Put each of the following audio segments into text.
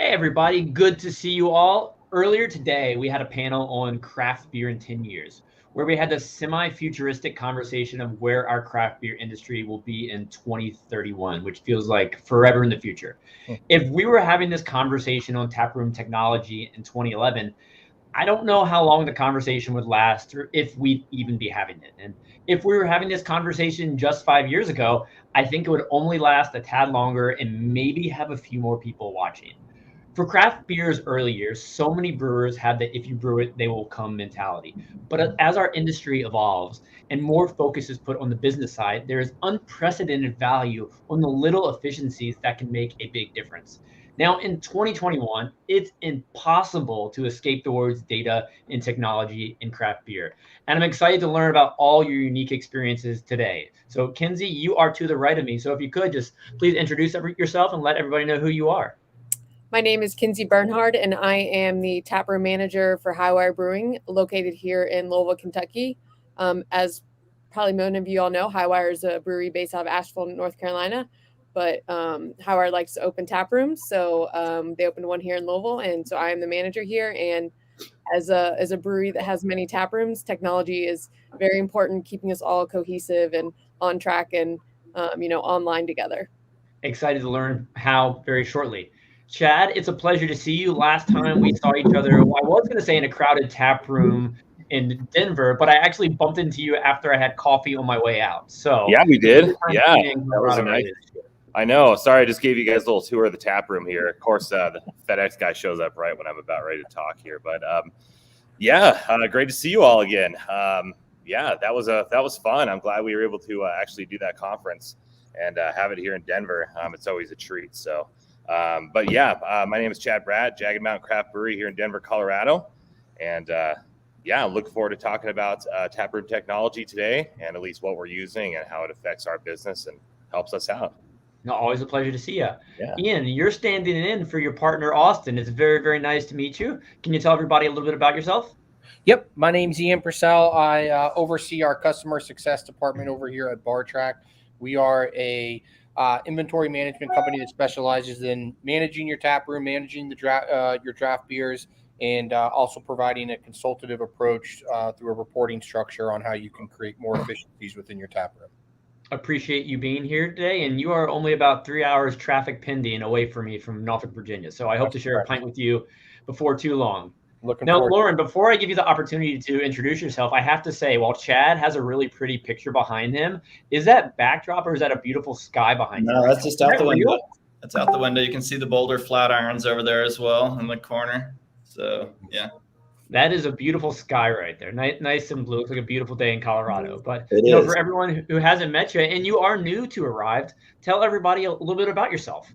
Hey everybody, good to see you all. Earlier today, we had a panel on craft beer in 10 years, where we had a semi-futuristic conversation of where our craft beer industry will be in 2031, which feels like forever in the future. If we were having this conversation on Taproom Technology in 2011, I don't know how long the conversation would last or if we'd even be having it. And if we were having this conversation just 5 years ago, I think it would only last a tad longer and maybe have a few more people watching. For craft beer's early years, so many brewers had that if you brew it, they will come mentality. But as our industry evolves and more focus is put on the business side, there is unprecedented value on the little efficiencies that can make a big difference. Now, in 2021, it's impossible to escape the words data and technology in craft beer. And I'm excited to learn about all your unique experiences today. So, Kindsey, you are to the right of me. So, if you could just please introduce yourself and let everybody know who you are. My name is Kindsey Bernhard, and I am the taproom manager for Highwire Brewing, located here in Louisville, Kentucky. As probably most of you all know, Highwire is a brewery based out of Asheville, North Carolina, but Highwire likes to open tap rooms, so they opened one here in Louisville, and so I am the manager here. And as a brewery that has many tap rooms, technology is very important, keeping us all cohesive and on track and online together. Excited to learn how very shortly. Chad, it's a pleasure to see you. Last time we saw each other, well, I was going to say in a crowded tap room in Denver, but I actually bumped into you after I had coffee on my way out. So yeah, we did. Yeah, that was a nice. I know. Sorry, I just gave you guys a little tour of the tap room here. Of course, the FedEx guy shows up right when I'm about ready to talk here. But great to see you all again. That was fun. I'm glad we were able to actually do that conference and have it here in Denver. It's always a treat. So. My name is Chad Bratt, Jagged Mountain Craft Brewery here in Denver, Colorado. And look forward to talking about Taproom Technology today and at least what we're using and how it affects our business and helps us out. No, always a pleasure to see you. Yeah. Ian, you're standing in for your partner, Austin. It's very, very nice to meet you. Can you tell everybody a little bit about yourself? Yep. My name's Ian Purcell. I oversee our customer success department over here at BarTrack. We are a inventory management company that specializes in managing your tap room, managing your draft beers, and also providing a consultative approach through a reporting structure on how you can create more efficiencies within your tap room. Appreciate you being here today, and you are only about 3 hours traffic pending away from me from Norfolk, Virginia. So I hope to share a pint with you before too long. Now, Loren, before I give you the opportunity to introduce yourself, I have to say, while Chad has a really pretty picture behind him, is that backdrop or is that a beautiful sky behind him? No, that's just out the window. That's out the window. You can see the Boulder Flatirons over there as well in the corner. So, yeah. That is a beautiful sky right there. Nice and blue. Looks like a beautiful day in Colorado. But for everyone who hasn't met you and you are new to Arryved, tell everybody a little bit about yourself.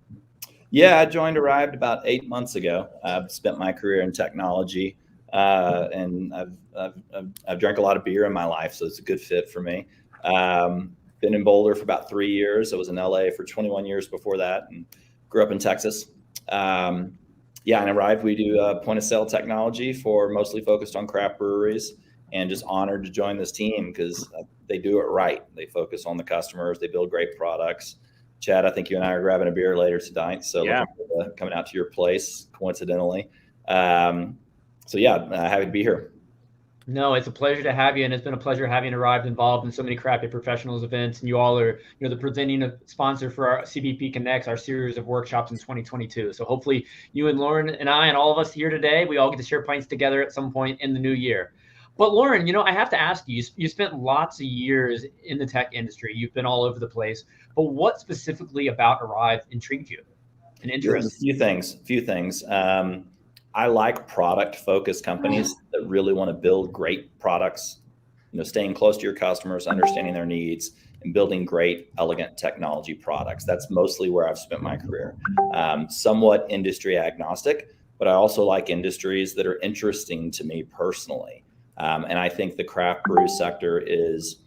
Yeah, I joined Arryved about 8 months ago. I've spent my career in technology, and I've drank a lot of beer in my life, so it's a good fit for me. Been in Boulder for about 3 years. I was in LA for 21 years before that, and grew up in Texas. In Arryved, we do point of sale technology for mostly focused on craft breweries, and just honored to join this team because they do it right. They focus on the customers. They build great products. Chad, I think you and I are grabbing a beer later tonight, so looking forward to coming out to your place, coincidentally. Happy to be here. No, it's a pleasure to have you, and it's been a pleasure having Arryved involved in so many craft beer professionals events. And you all are, the presenting sponsor for our CBP Connects, our series of workshops in 2022. So hopefully, you and Loren and I and all of us here today, we all get to share pints together at some point in the new year. But Loren, I have to ask you, you spent lots of years in the tech industry. You've been all over the place. But what specifically about Arryved intrigued you and interested? A few things. I like product-focused companies that really want to build great products, staying close to your customers, understanding their needs, and building great, elegant technology products. That's mostly where I've spent my career. Somewhat industry agnostic, but I also like industries that are interesting to me personally. And I think the craft brew sector is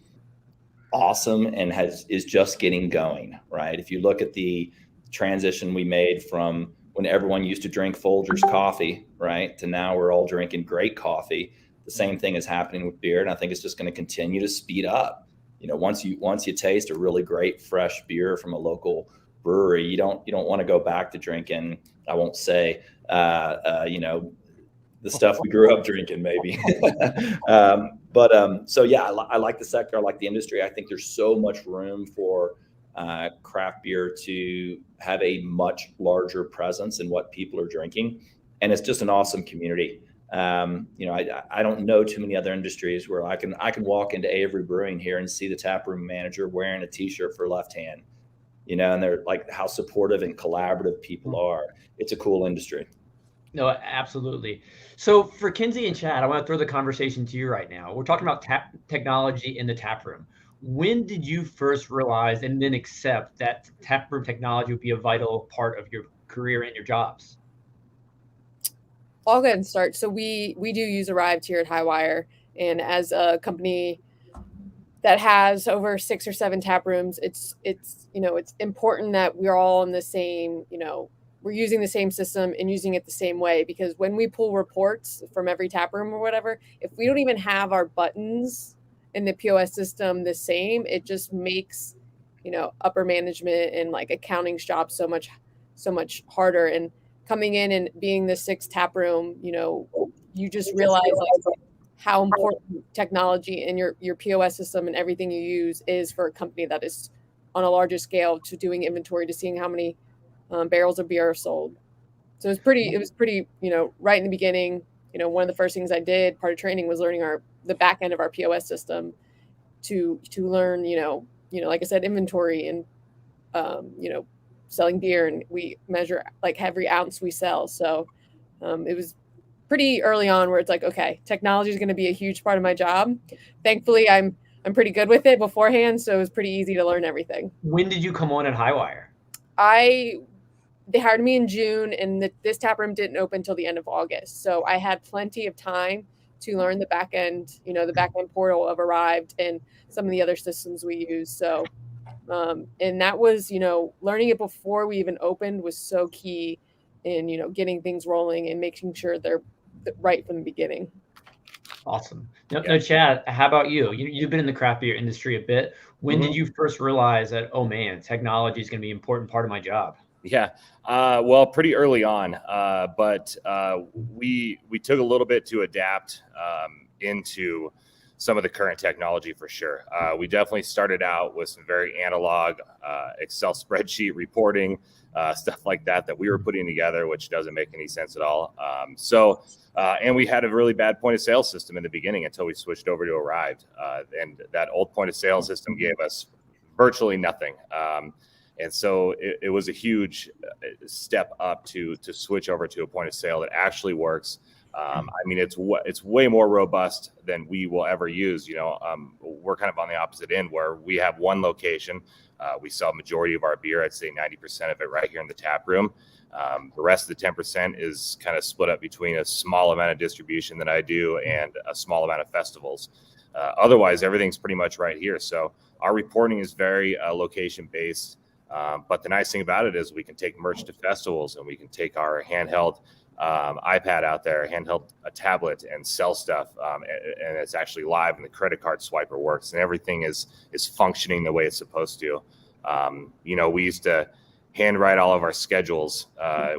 awesome and is just getting going, right? If you look at the transition we made from when everyone used to drink Folgers coffee, right, to now we're all drinking great coffee, the same thing is happening with beer, and I think it's just going to continue to speed up. Once you taste a really great fresh beer from a local brewery, you don't want to go back to drinking, I won't say, the stuff we grew up drinking, maybe. So yeah, I like the sector. I like the industry. I think there's so much room for craft beer to have a much larger presence in what people are drinking. And it's just an awesome community. I don't know too many other industries where I can walk into Arryved Brewing here and see the taproom manager wearing a t-shirt for Left Hand, and they're like how supportive and collaborative people are. It's a cool industry. No, absolutely. So for Kindsey and Chad, I want to throw the conversation to you right now. We're talking about technology in the tap room. When did you first realize and then accept that taproom technology would be a vital part of your career and your jobs? I'll go ahead and start. So we do use Arryved here at Highwire, and as a company that has over 6 or 7 tap rooms, it's important that we're all in the same, we're using the same system and using it the same way, because when we pull reports from every tap room or whatever, if we don't even have our buttons in the POS system the same, it just makes, upper management and like accounting's job so much harder. And coming in and being the 6th tap room, you just realize like how important technology and your POS system and everything you use is for a company that is on a larger scale, to doing inventory, to seeing how many barrels of beer are sold. So it was pretty, right in the beginning, one of the first things I did, part of training, was learning the back end of our POS system to learn, like I said, inventory and, selling beer, and we measure like every ounce we sell. So it was pretty early on where it's like, okay, technology is going to be a huge part of my job. Thankfully, I'm pretty good with it beforehand, so it was pretty easy to learn everything. When did you come on at Highwire? They hired me in June, and this tap room didn't open until the end of August. So I had plenty of time to learn the back end, the back end portal of Arryved and some of the other systems we use. So, and that was, learning it before we even opened was so key in, getting things rolling and making sure they're right from the beginning. Awesome. No, Chad, how about you? You've been in the craft beer industry a bit. When did you first realize that, oh man, technology is going to be an important part of my job? Yeah, well, pretty early on, but we took a little bit to adapt into some of the current technology for sure. We definitely started out with some very analog Excel spreadsheet reporting, stuff like that we were putting together, which doesn't make any sense at all. And we had a really bad point of sale system in the beginning until we switched over to Arryved. And that old point of sale system gave us virtually nothing. And so it was a huge step up to switch over to a point of sale that actually works. It's way more robust than we will ever use. We're kind of on the opposite end where we have one location. We sell majority of our beer. I'd say 90% of it right here in the tap room. The rest of the 10% is kind of split up between a small amount of distribution that I do and a small amount of festivals. Otherwise, everything's pretty much right here. So our reporting is very location based. But the nice thing about it is we can take merch to festivals, and we can take our handheld iPad out there, handheld a tablet, and sell stuff. And it's actually live, and the credit card swiper works, and everything is functioning the way it's supposed to. We used to handwrite all of our schedules.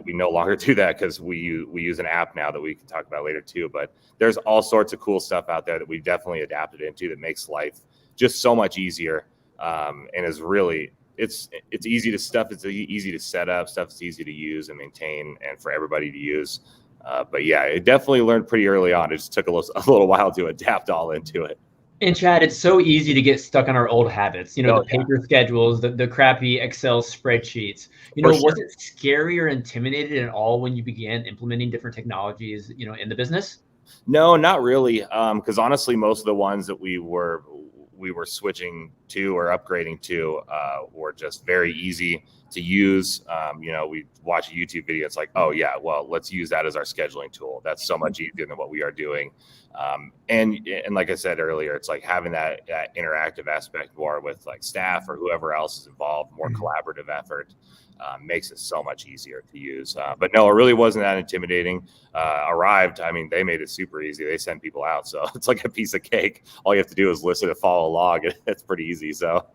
We no longer do that because we use an app now that we can talk about later too. But there's all sorts of cool stuff out there that we definitely adapted into that makes life just so much easier, and is really. It's easy to stuff. It's easy to set up stuff. It's easy to use and maintain, and for everybody to use. But yeah, it definitely learned pretty early on. It just took a little while to adapt all into it. And Chad, it's so easy to get stuck on our old habits. The paper schedules, the crappy Excel spreadsheets. Was it scary or intimidated at all when you began implementing different technologies, in the business? No, not really. Because honestly, most of the ones that we were switching to or upgrading to were just very easy to use. We watch a YouTube video. It's like, oh yeah, well, let's use that as our scheduling tool. That's so much easier than what we are doing. And like I said earlier, it's like having that interactive aspect more with like staff or whoever else is involved, more collaborative effort. Makes it so much easier to use. But no, it really wasn't that intimidating. Arryved, they made it super easy. They send people out. So it's like a piece of cake. All you have to do is listen and follow along. It's pretty easy. So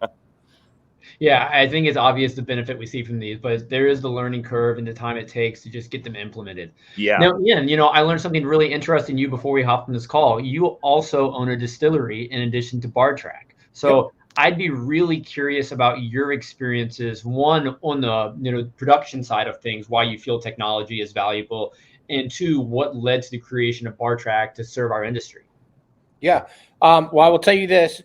Yeah, I think it's obvious the benefit we see from these, but there is the learning curve and the time it takes to just get them implemented. Yeah. Now, Ian, I learned something really interesting you before we hopped on this call. You also own a distillery in addition to BarTrack. So I'd be really curious about your experiences, one on the production side of things, why you feel technology is valuable, and two, what led to the creation of BarTrack to serve our industry. Yeah. Well, I will tell you this,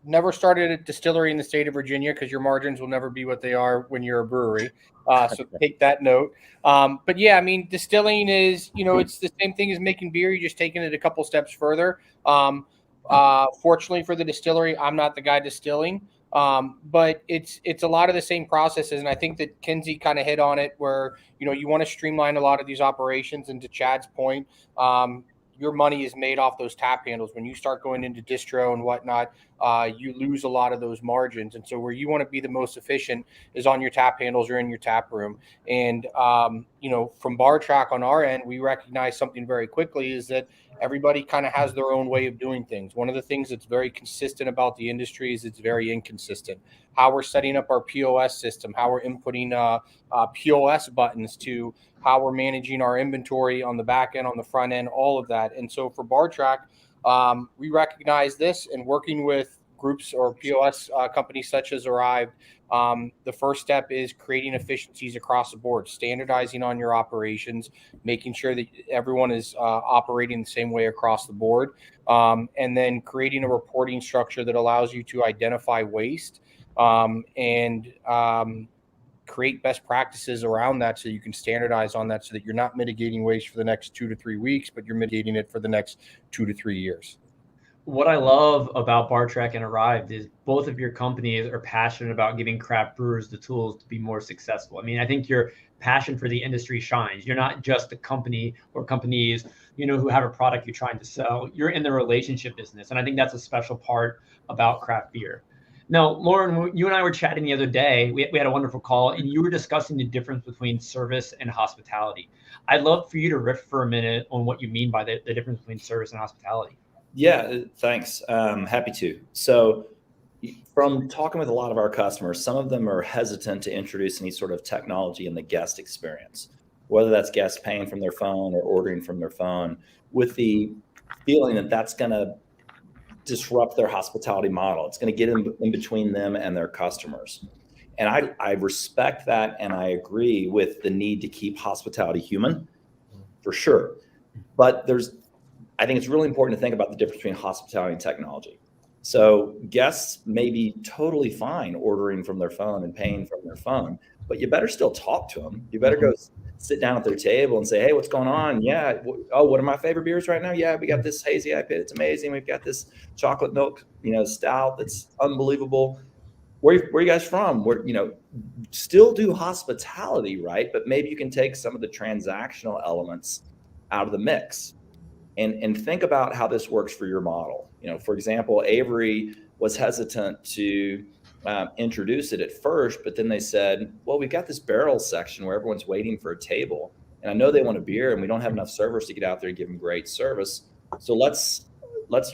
never started a distillery in the state of Virginia because your margins will never be what they are when you're a brewery. So take that note. But yeah, I mean, distilling is, it's the same thing as making beer. You're just taking it a couple steps further. Fortunately for the distillery, I'm not the guy distilling. But it's a lot of the same processes. And I think that Kindsey kind of hit on it where, you want to streamline a lot of these operations. And to Chad's point, your money is made off those tap handles. When you start going into distro and whatnot, you lose a lot of those margins. And so where you want to be the most efficient is on your tap handles or in your tap room. And, from BarTrack on our end, we recognize something very quickly is that everybody kind of has their own way of doing things. One of the things that's very consistent about the industry is it's very inconsistent. How we're setting up our POS system, how we're inputting POS buttons to how we're managing our inventory on the back end, on the front end, all of that. And so for BarTrack, we recognize this and working with groups or POS companies such as Arryved, the first step is creating efficiencies across the board, standardizing on your operations, making sure that everyone is operating the same way across the board, and then creating a reporting structure that allows you to identify waste and create best practices around that so you can standardize on that so that you're not mitigating waste for the next 2 to 3 weeks, but you're mitigating it for the next 2 to 3 years. What I love about BarTrack and Arryved is both of your companies are passionate about giving craft brewers the tools to be more successful. I mean, I think your passion for the industry shines. You're not just a company or companies, who have a product you're trying to sell. You're in the relationship business. And I think that's a special part about craft beer. Now, Loren, you and I were chatting the other day. We had a wonderful call, and you were discussing the difference between service and hospitality. I'd love for you to riff for a minute on what you mean by the difference between service and hospitality. Yeah, thanks. Happy to. So from talking with a lot of our customers, some of them are hesitant to introduce any sort of technology in the guest experience, whether that's guests paying from their phone or ordering from their phone, with the feeling that that's going to disrupt their hospitality model. It's going to get in between them and their customers. And I respect that, and I agree with the need to keep hospitality human, for sure. But I think it's really important to think about the difference between hospitality and technology. So guests may be totally fine ordering from their phone and paying from their phone, but you better still talk to them. You better go sit down at their table and say, hey, what's going on? Yeah. Oh, what are my favorite beers right now? Yeah, we got this hazy IPA. It's amazing. We've got this chocolate milk, stout that's unbelievable. Where are you guys from? Still do hospitality, right? But maybe you can take some of the transactional elements out of the mix. And think about how this works for your model. For example, Avery was hesitant to introduce it at first, but then they said, well, we've got this barrel section where everyone's waiting for a table. And I know they want a beer and we don't have enough servers to get out there and give them great service. So let's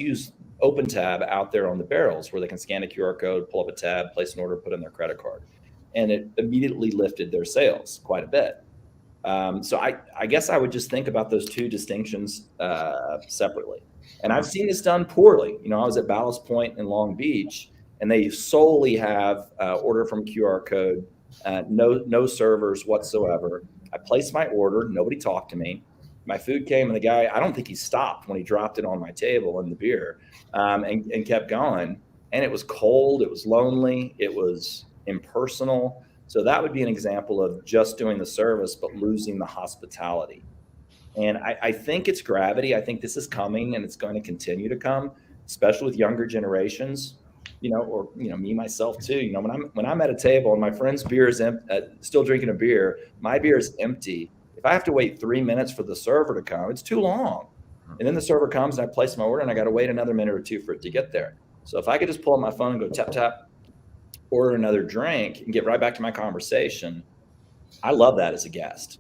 use OpenTab out there on the barrels where they can scan a QR code, pull up a tab, place an order, put in their credit card. And it immediately lifted their sales quite a bit. So I guess I would just think about those two distinctions separately. And I've seen this done poorly. I was at Ballast Point in Long Beach, and they solely have order from QR code, no servers whatsoever. I placed my order. Nobody talked to me. My food came, and the guy, I don't think he stopped when he dropped it on my table and the beer, and kept going. And it was cold. It was lonely. It was impersonal. So that would be an example of just doing the service, but losing the hospitality. And I think it's gravity. I think this is coming, and it's going to continue to come, especially with younger generations, or me, myself too. When I'm at a table and my friend's beer is still drinking a beer, my beer is empty. If I have to wait 3 minutes for the server to come, it's too long. And then the server comes and I place my order and I got to wait another minute or two for it to get there. So if I could just pull up my phone and go tap, tap, order another drink and get right back to my conversation, I love that as a guest.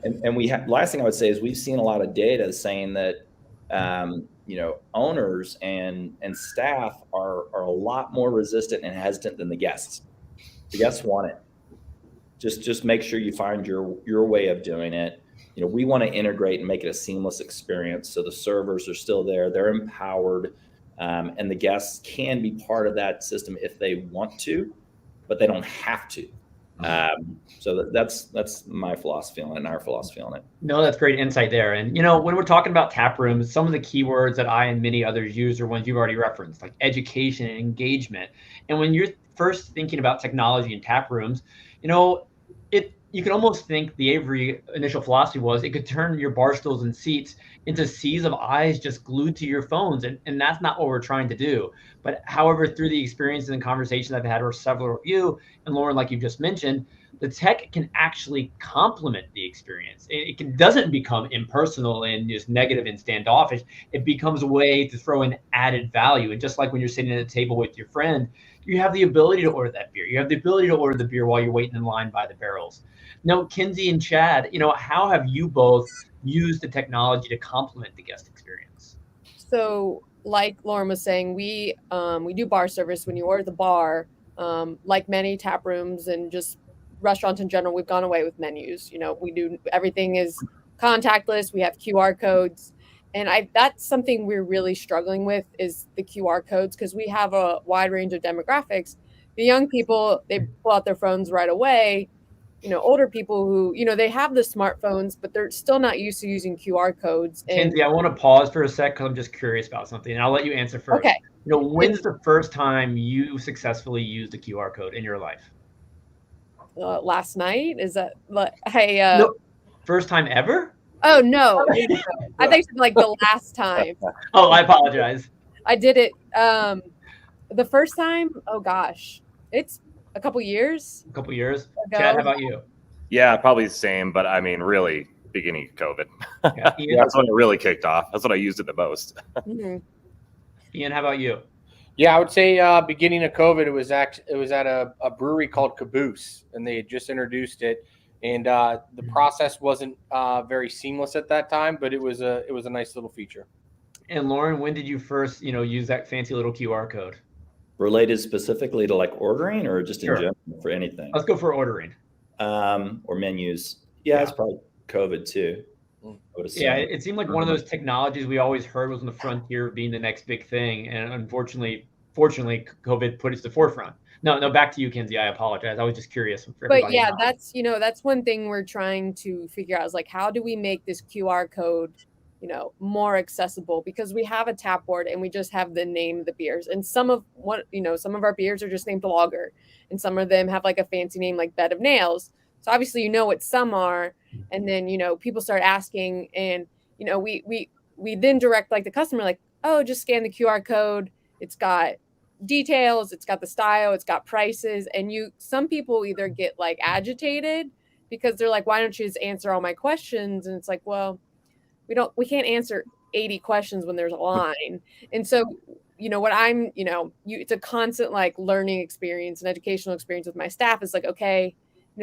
And last thing I would say is we've seen a lot of data saying that, owners and staff are a lot more resistant and hesitant than the guests. The guests want it. Just make sure you find your way of doing it. We want to integrate and make it a seamless experience. So the servers are still there, they're empowered, and the guests can be part of that system if they want to, but they don't have to. So that's my philosophy on it and our philosophy on it. No, that's great insight there. And when we're talking about tap rooms, some of the keywords that I and many others use are ones you've already referenced, like education and engagement. And when you're first thinking about technology in tap rooms, you can almost think the Avery initial philosophy was it could turn your bar stools and seats into seas of eyes just glued to your phones. And that's not what we're trying to do. But however, through the experiences and conversations I've had with several of you, and Loren, like you just mentioned, the tech can actually complement the experience. Doesn't become impersonal and just negative and standoffish. It becomes a way to throw in added value. And just like when you're sitting at a table with your friend, you have the ability to order that beer. You have the ability to order the beer while you're waiting in line by the barrels. Now, Kindsey and Chad, how have you both used the technology to complement the guest experience? So, like Loren was saying, we do bar service. When you order the bar, like many tap rooms and just restaurants in general, we've gone away with menus. We do everything is contactless. We have QR codes, and that's something we're really struggling with is the QR codes, because we have a wide range of demographics. The young people, they pull out their phones right away. Older people who, they have the smartphones, but they're still not used to using QR codes. And Kindsey, I want to pause for a sec because I'm just curious about something, and I'll let you answer first. Okay. When's the first time you successfully used a QR code in your life? Last night? Is that No, first time ever? Oh no. I think it's like the last time. Oh, I apologize. I did it the first time, oh gosh, it's a couple years ago. Chad, how about you? Yeah, probably the same, but I mean, really beginning of COVID. Yeah, that's when it really kicked off. That's when I used it the most. Mm-hmm. Ian, how about you? Yeah, I would say beginning of COVID, it was at a brewery called Caboose, and they had just introduced it, and the process wasn't very seamless at that time, but it was a nice little feature. And Loren, when did you first use that fancy little QR code? Related specifically to like ordering or just Sure. in general for anything? Let's go for ordering. Or menus. Yeah, it's probably COVID too. I would assume. Yeah, it seemed like one of those technologies we always heard was on the frontier of being the next big thing, and fortunately, COVID put it to the forefront. No, back to you, Kindsey. I apologize. I was just curious. But yeah, that's one thing we're trying to figure out is like, how do we make this QR code, more accessible? Because we have a tap board and we just have the name of the beers, and some of our beers are just named Lager, and some of them have like a fancy name like Bed of Nails. So obviously, what some are, and then people start asking, and we then direct like the customer like, oh, just scan the QR code. It's got details, it's got the style, it's got prices, and some people either get like agitated because they're like, why don't you just answer all my questions? And it's like, well, we can't answer 80 questions when there's a line. And so what I'm it's a constant like learning experience and educational experience with my staff. Is like, okay,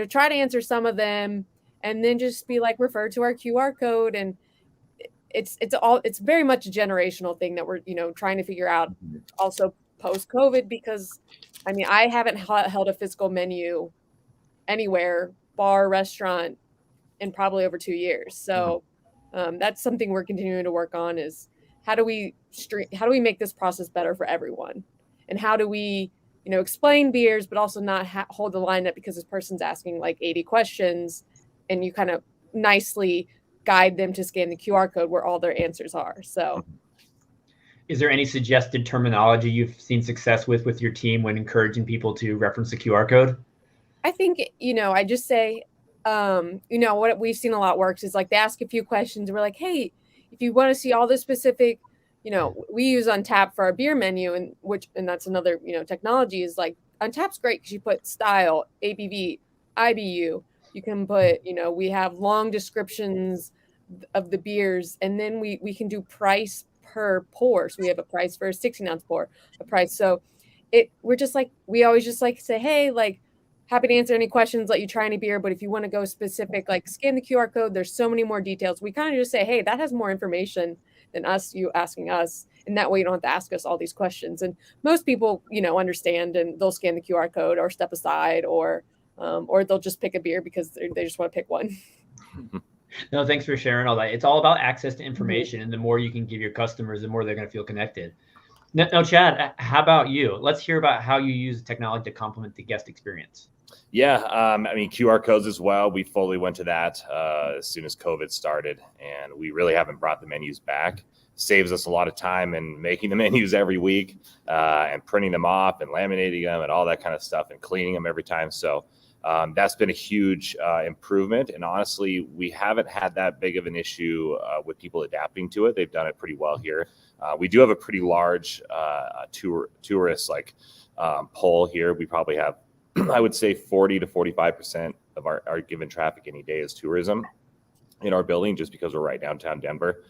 try to answer some of them and then just be like, refer to our QR code. And it's very much a generational thing that we're trying to figure out also post-COVID, because I haven't held a physical menu anywhere, bar, restaurant, in probably over 2 years. So that's something we're continuing to work on, is how do we make this process better for everyone, and how do we explain beers but also not hold the line up because this person's asking like 80 questions, and you kind of nicely guide them to scan the QR code where all their answers are. So is there any suggested terminology you've seen success with your team when encouraging people to reference the QR code? I think, I just say, what we've seen a lot works is like they ask a few questions. We're like, hey, if you want to see all the specific, we use Untap for our beer menu, and that's another, technology is like Untap's great because you put style, ABV, IBU. You can put, we have long descriptions of the beers, and then we can do price per pour. So we have a price for a 16-ounce pour, a price. So we always just like say, hey, like, happy to answer any questions, let you try any beer. But if you want to go specific, like scan the QR code, there's so many more details. We kind of just say, hey, that has more information than you asking us. And that way you don't have to ask us all these questions. And most people, understand, and they'll scan the QR code or step aside, or they'll just pick a beer because they just want to pick one. No, thanks for sharing all that. It's all about access to information, and the more you can give your customers, the more they're going to feel connected. Now, Chad, how about you? Let's hear about how you use technology to complement the guest experience. Yeah, QR codes as well. We fully went to that as soon as COVID started, and we really haven't brought the menus back. Saves us a lot of time in making the menus every week and printing them off and laminating them and all that kind of stuff and cleaning them every time. So that's been a huge improvement. And honestly, we haven't had that big of an issue with people adapting to it. They've done it pretty well here. We do have a pretty large tourist poll here. We probably have, I would say 40 to 45% of our given traffic any day is tourism in our building, just because we're right downtown Denver.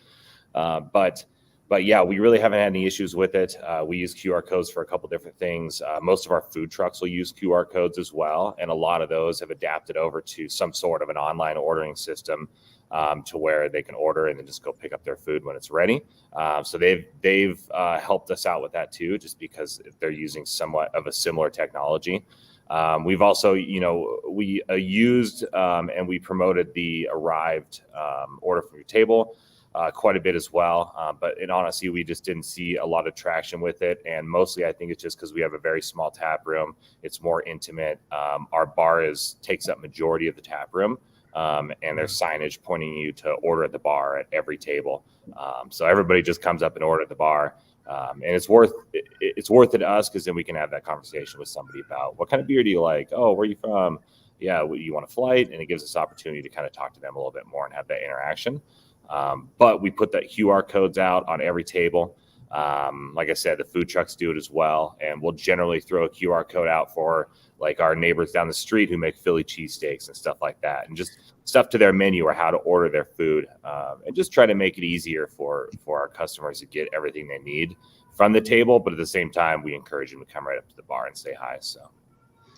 But yeah, we really haven't had any issues with it. We use QR codes for a couple different things. Most of our food trucks will use QR codes as well. And a lot of those have adapted over to some sort of an online ordering system to where they can order and then just go pick up their food when it's ready. So they've helped us out with that too, just because they're using somewhat of a similar technology. We've also, we used and we promoted the Arryved order from your table quite a bit as well. But in honesty, we just didn't see a lot of traction with it. And mostly I think it's just because we have a very small tap room. It's more intimate. Our bar takes up majority of the tap room. And there's signage pointing you to order at the bar at every table. So everybody just comes up and order at the bar. And it's worth it to us, because then we can have that conversation with somebody about what kind of beer do you like? Oh, where are you from? Yeah, you want a flight? And it gives us opportunity to kind of talk to them a little bit more and have that interaction. But we put that QR codes out on every table. Like I said, the food trucks do it as well. And we'll generally throw a QR code out for like our neighbors down the street who make Philly cheesesteaks and stuff like that, and just stuff to their menu or how to order their food, and just try to make it easier for our customers to get everything they need from the table. But at the same time, we encourage them to come right up to the bar and say hi. So.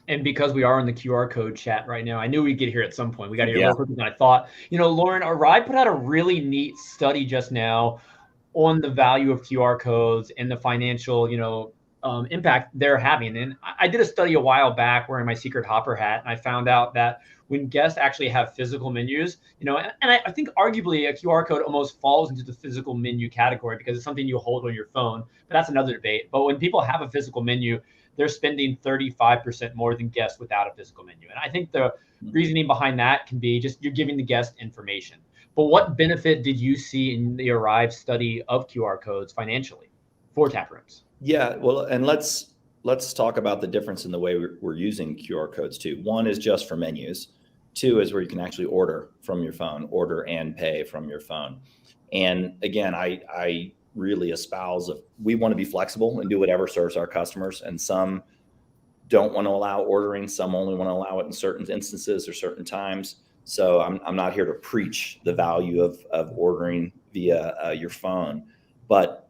And because we are in the QR code chat right now, I knew we'd get here at some point. We got here real quicker than I thought. Loren, Arryved put out a really neat study just now on the value of QR codes and the financial, impact they're having. And I did a study a while back wearing my secret hopper hat, and I found out that when guests actually have physical menus, and I think arguably a QR code almost falls into the physical menu category because it's something you hold on your phone, but that's another debate. But when people have a physical menu, they're spending 35% more than guests without a physical menu. And I think the reasoning behind that can be just you're giving the guest information. But what benefit did you see in the Arryved study of QR codes financially for tap rooms? Yeah, well, and let's talk about the difference in the way we're using QR codes too. One is just for menus. Two is where you can actually order from your phone, order and pay from your phone. And again, I really espouse we want to be flexible and do whatever serves our customers. And some don't want to allow ordering. Some only want to allow it in certain instances or certain times. So I'm not here to preach the value of ordering via your phone, but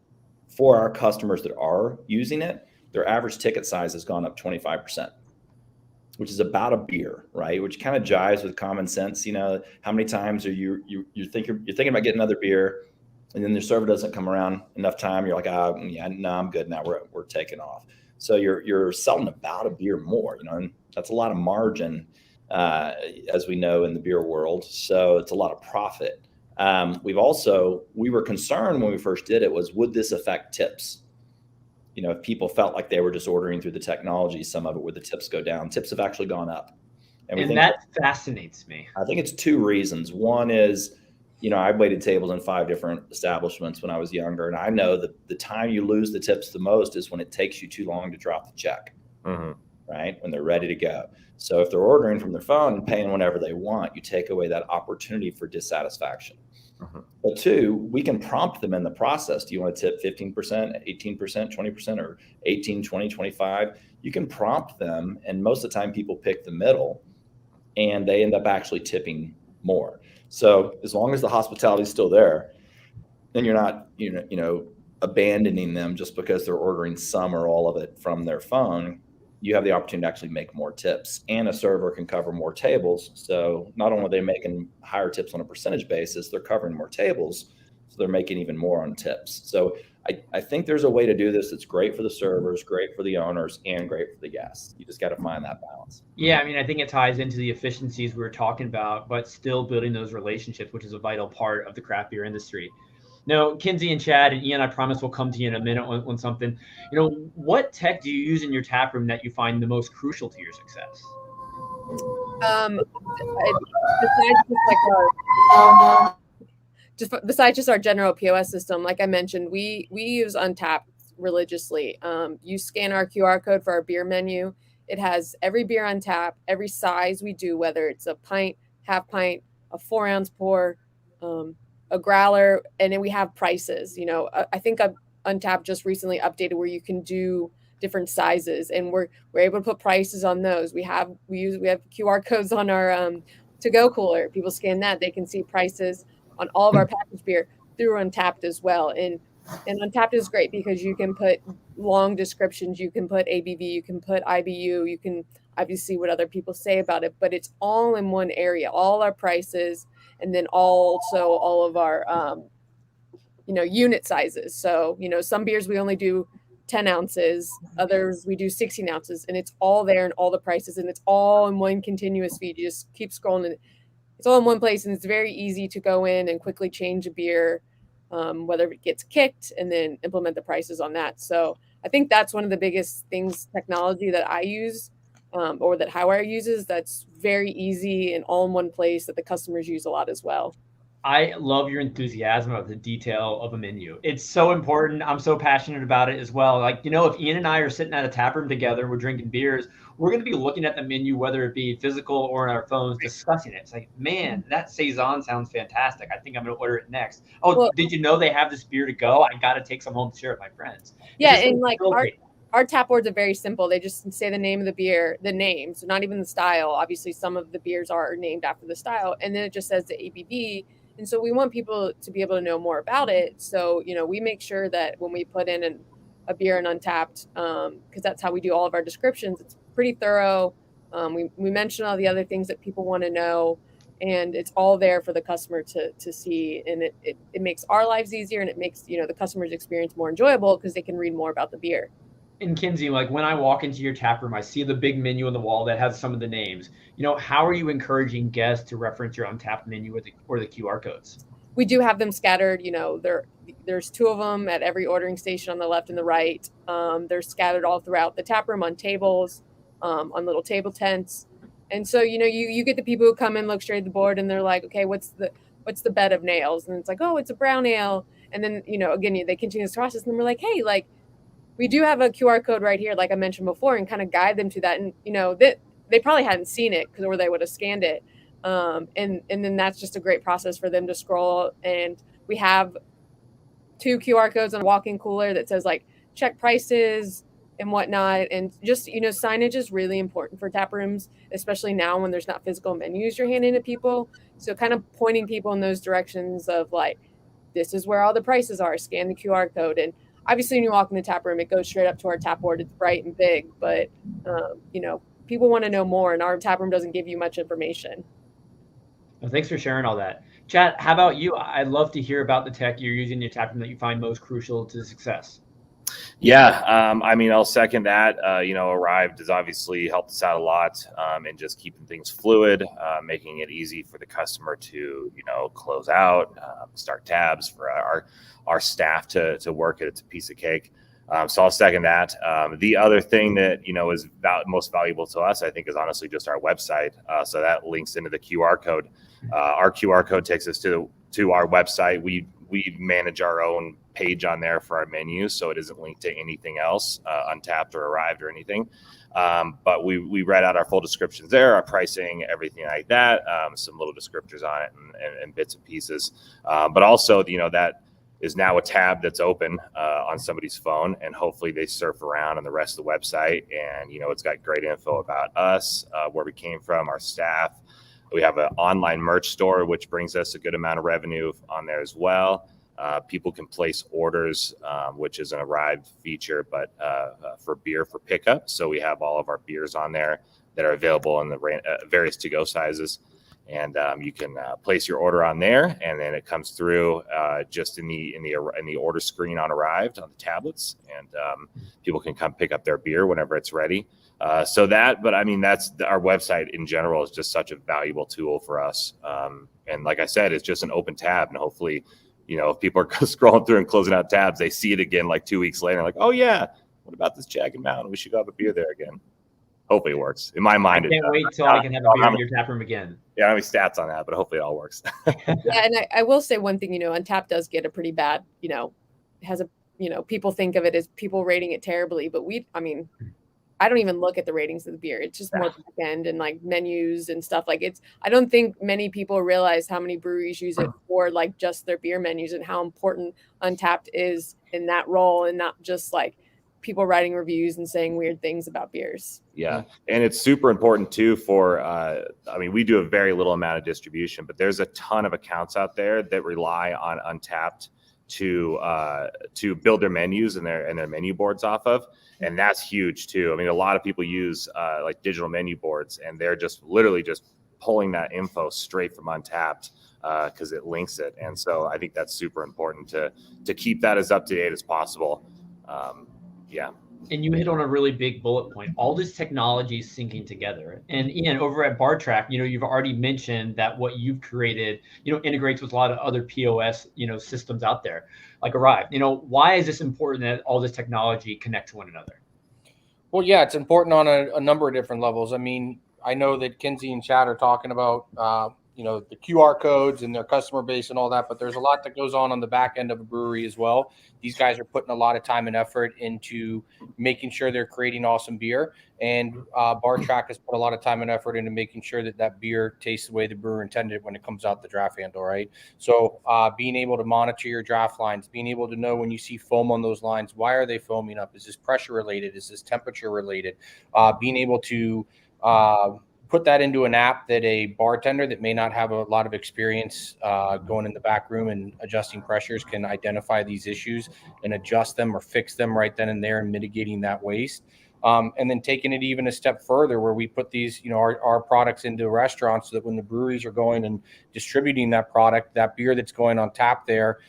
for our customers that are using it, their average ticket size has gone up 25%, which is about a beer, right? Which kind of jives with common sense. How many times are you're thinking about getting another beer, and then the server doesn't come around enough time? You're like, no, I'm good now. We're taking off. So you're selling about a beer more, and that's a lot of margin, as we know in the beer world. So it's a lot of profit. We were concerned when we first did it would this affect tips? If people felt like they were just ordering through the technology, some of it, would the tips go down? Tips have actually gone up. And that fascinates me. I think it's two reasons. One is, I waited tables in 5 different establishments when I was younger. And I know that the time you lose the tips the most is when it takes you too long to drop the check, right? When they're ready to go. So if they're ordering from their phone and paying whenever they want, you take away that opportunity for dissatisfaction. But two, we can prompt them in the process. Do you want to tip 15%, 18%, 20%, or 18, 20, 25? You can prompt them. And most of the time people pick the middle, and they end up actually tipping more. So as long as the hospitality is still there, then you're not, abandoning them just because they're ordering some or all of it from their phone. You have the opportunity to actually make more tips, and a server can cover more tables. So not only are they making higher tips on a percentage basis, they're covering more tables. So they're making even more on tips. So I think there's a way to do this that's great for the servers, great for the owners, and great for the guests. You just got to find that balance. Yeah, I mean, I think it ties into the efficiencies we were talking about, but still building those relationships, which is a vital part of the craft beer industry. Now, Kindsey and Chad and Ian, I promise we'll come to you in a minute on something. What tech do you use in your tap room that you find the most crucial to your success? Besides just our general POS system, like I mentioned, we use Untapped religiously. You scan our QR code for our beer menu. It has every beer on tap, every size we do, whether it's a pint, half pint, a 4-ounce pour, a growler, and then we have prices. I think Untapped just recently updated where you can do different sizes, and we're able to put prices on those. We have QR codes on our to-go cooler. People scan that, they can see prices on all of our packaged beer through Untapped as well. And Untapped is great because you can put long descriptions, you can put ABV, you can put IBU, you can obviously see what other people say about it, but it's all in one area, all our prices, and then also all of our unit sizes. So some beers we only do 10 ounces, others we do 16 ounces, and it's all there and all the prices, and it's all in one continuous feed. You just keep scrolling and it's all in one place, and it's very easy to go in and quickly change a beer, whether it gets kicked, and then implement the prices on that. So I think that's one of the biggest things, technology that I use, or that Highwire uses, that's very easy and all in one place that the customers use a lot as well. I love your enthusiasm of the detail of a menu. It's so important. I'm so passionate about it as well. Like, if Ian and I are sitting at a tap room together, we're drinking beers, we're going to be looking at the menu, whether it be physical or on our phones, discussing it. It's like, man, that Saison sounds fantastic. I think I'm going to order it next. Oh, well, did you know they have this beer to go? I got to take some home to share with my friends. Yeah, and like our tap boards are very simple. They just say the name of the beer, the name, so not even the style. Obviously, some of the beers are named after the style, and then it just says the ABV. And so we want people to be able to know more about it. So, we make sure that when we put in a beer in Untapped, because that's how we do all of our descriptions, it's pretty thorough. We mention all the other things that people want to know, and it's all there for the customer to see. And it makes our lives easier, and it makes, the customer's experience more enjoyable because they can read more about the beer. And Kindsey, like when I walk into your tap room, I see the big menu on the wall that has some of the names. How are you encouraging guests to reference your Untapped menu or the QR codes? We do have them scattered. There's 2 of them at every ordering station on the left and the right. They're scattered all throughout the tap room on tables, on little table tents. And so, you get the people who come in, look straight at the board, and they're like, okay, what's the bed of nails? And it's like, oh, it's a brown ale. And then, again, they continue this process, and we're like, hey, we do have a QR code right here, like I mentioned before, and kind of guide them to that. And, they probably hadn't seen it or they would have scanned it. And then that's just a great process for them to scroll. And we have 2 QR codes on a walk-in cooler that says check prices and whatnot. And just, signage is really important for tap rooms, especially now when there's not physical menus you're handing to people. So kind of pointing people in those directions of this is where all the prices are, scan the QR code. And obviously when you walk in the tap room, it goes straight up to our tap board. It's bright and big, but people want to know more, and our tap room doesn't give you much information. Well, thanks for sharing all that. Chad, how about you? I'd love to hear about the tech you're using in your tap room that you find most crucial to success. Yeah, I'll second that. Arryved has obviously helped us out a lot in just keeping things fluid, making it easy for the customer to, close out, start tabs, for our staff to work it. It's a piece of cake. So I'll second that. The other thing that, is most valuable to us, I think, is honestly just our website. So that links into the QR code. Our QR code takes us to our website. We manage our own page on there for our menus, so it isn't linked to anything else, Untapped or Arryved or anything. But we read out our full descriptions there, our pricing, everything like that, some little descriptors on it and bits and pieces. But also, that is now a tab that's open on somebody's phone, and hopefully they surf around on the rest of the website, and it's got great info about us, where we came from, our staff. We have an online merch store, which brings us a good amount of revenue on there as well. People can place orders, which is an Arryved feature, but for beer for pickup. So we have all of our beers on there that are available in the various to-go sizes. and you can place your order on there, and then it comes through just in the order screen on Arryved on the tablets, and people can come pick up their beer whenever it's ready. But I mean, that's our website in general is just such a valuable tool for us. And like I said, it's just an open tab, and hopefully, if people are scrolling through and closing out tabs, they see it again like 2 weeks later, like, oh yeah, what about this Jagged Mountain? We should go have a beer there again. Hopefully it works. In my mind, I can't wait till I can have a beer in your tap room again. Yeah, I don't have any stats on that, but hopefully it all works. Yeah, and I will say one thing, Untapped does get a pretty bad, has a, people think of it as people rating it terribly, but I don't even look at the ratings of the beer. It's just more back end and like menus and stuff. Like I don't think many people realize how many breweries use it for like just their beer menus and how important Untapped is in that role, and not just like people writing reviews and saying weird things about beers. Yeah. And it's super important too for, we do a very little amount of distribution, but there's a ton of accounts out there that rely on Untapped to build their menus and their menu boards off of. And that's huge too. I mean, a lot of people use like digital menu boards, and they're just literally just pulling that info straight from Untapped because it links it. And so I think that's super important to keep that as up to date as possible. Yeah. And you hit on a really big bullet point. All this technology is syncing together. And Ian, over at BarTrack, you've already mentioned that what you've created, integrates with a lot of other POS, systems out there, like Arryved. Why is this important that all this technology connect to one another? Well, yeah, it's important on a number of different levels. I mean, I know that Kindsey and Chad are talking about, the QR codes and their customer base and all that, but there's a lot that goes on the back end of a brewery as well. These guys are putting a lot of time and effort into making sure they're creating awesome beer. And BarTrack has put a lot of time and effort into making sure that beer tastes the way the brewer intended when it comes out the draft handle, right? So being able to monitor your draft lines, being able to know when you see foam on those lines, why are they foaming up? Is this pressure related? Is this temperature related? Being able to put that into an app that a bartender that may not have a lot of experience going in the back room and adjusting pressures can identify these issues and adjust them or fix them right then and there, and mitigating that waste. And then taking it even a step further, where we put these, our products into restaurants, so that when the breweries are going and distributing that product, that beer that's going on tap there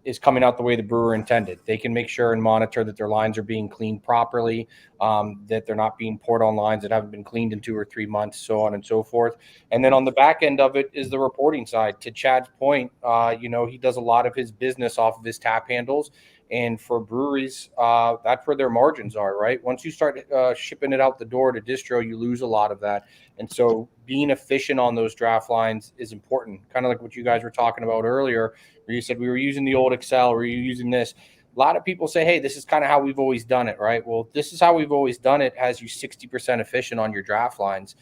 is coming out the way the brewer intended. They can make sure and monitor that their lines are being cleaned properly, that they're not being poured on lines that haven't been cleaned in 2 or 3 months, so on and so forth. And then on the back end of it is the reporting side. To Chad's point, he does a lot of his business off of his tap handles. And for breweries, that's where their margins are, right? Once you start shipping it out the door to distro, you lose a lot of that. And so being efficient on those draft lines is important. Kind of like what you guys were talking about earlier, where you said we were using the old Excel, or you're using this. A lot of people say, hey, this is kind of how we've always done it, right? Well, this is how we've always done it has you 60% efficient on your draft lines.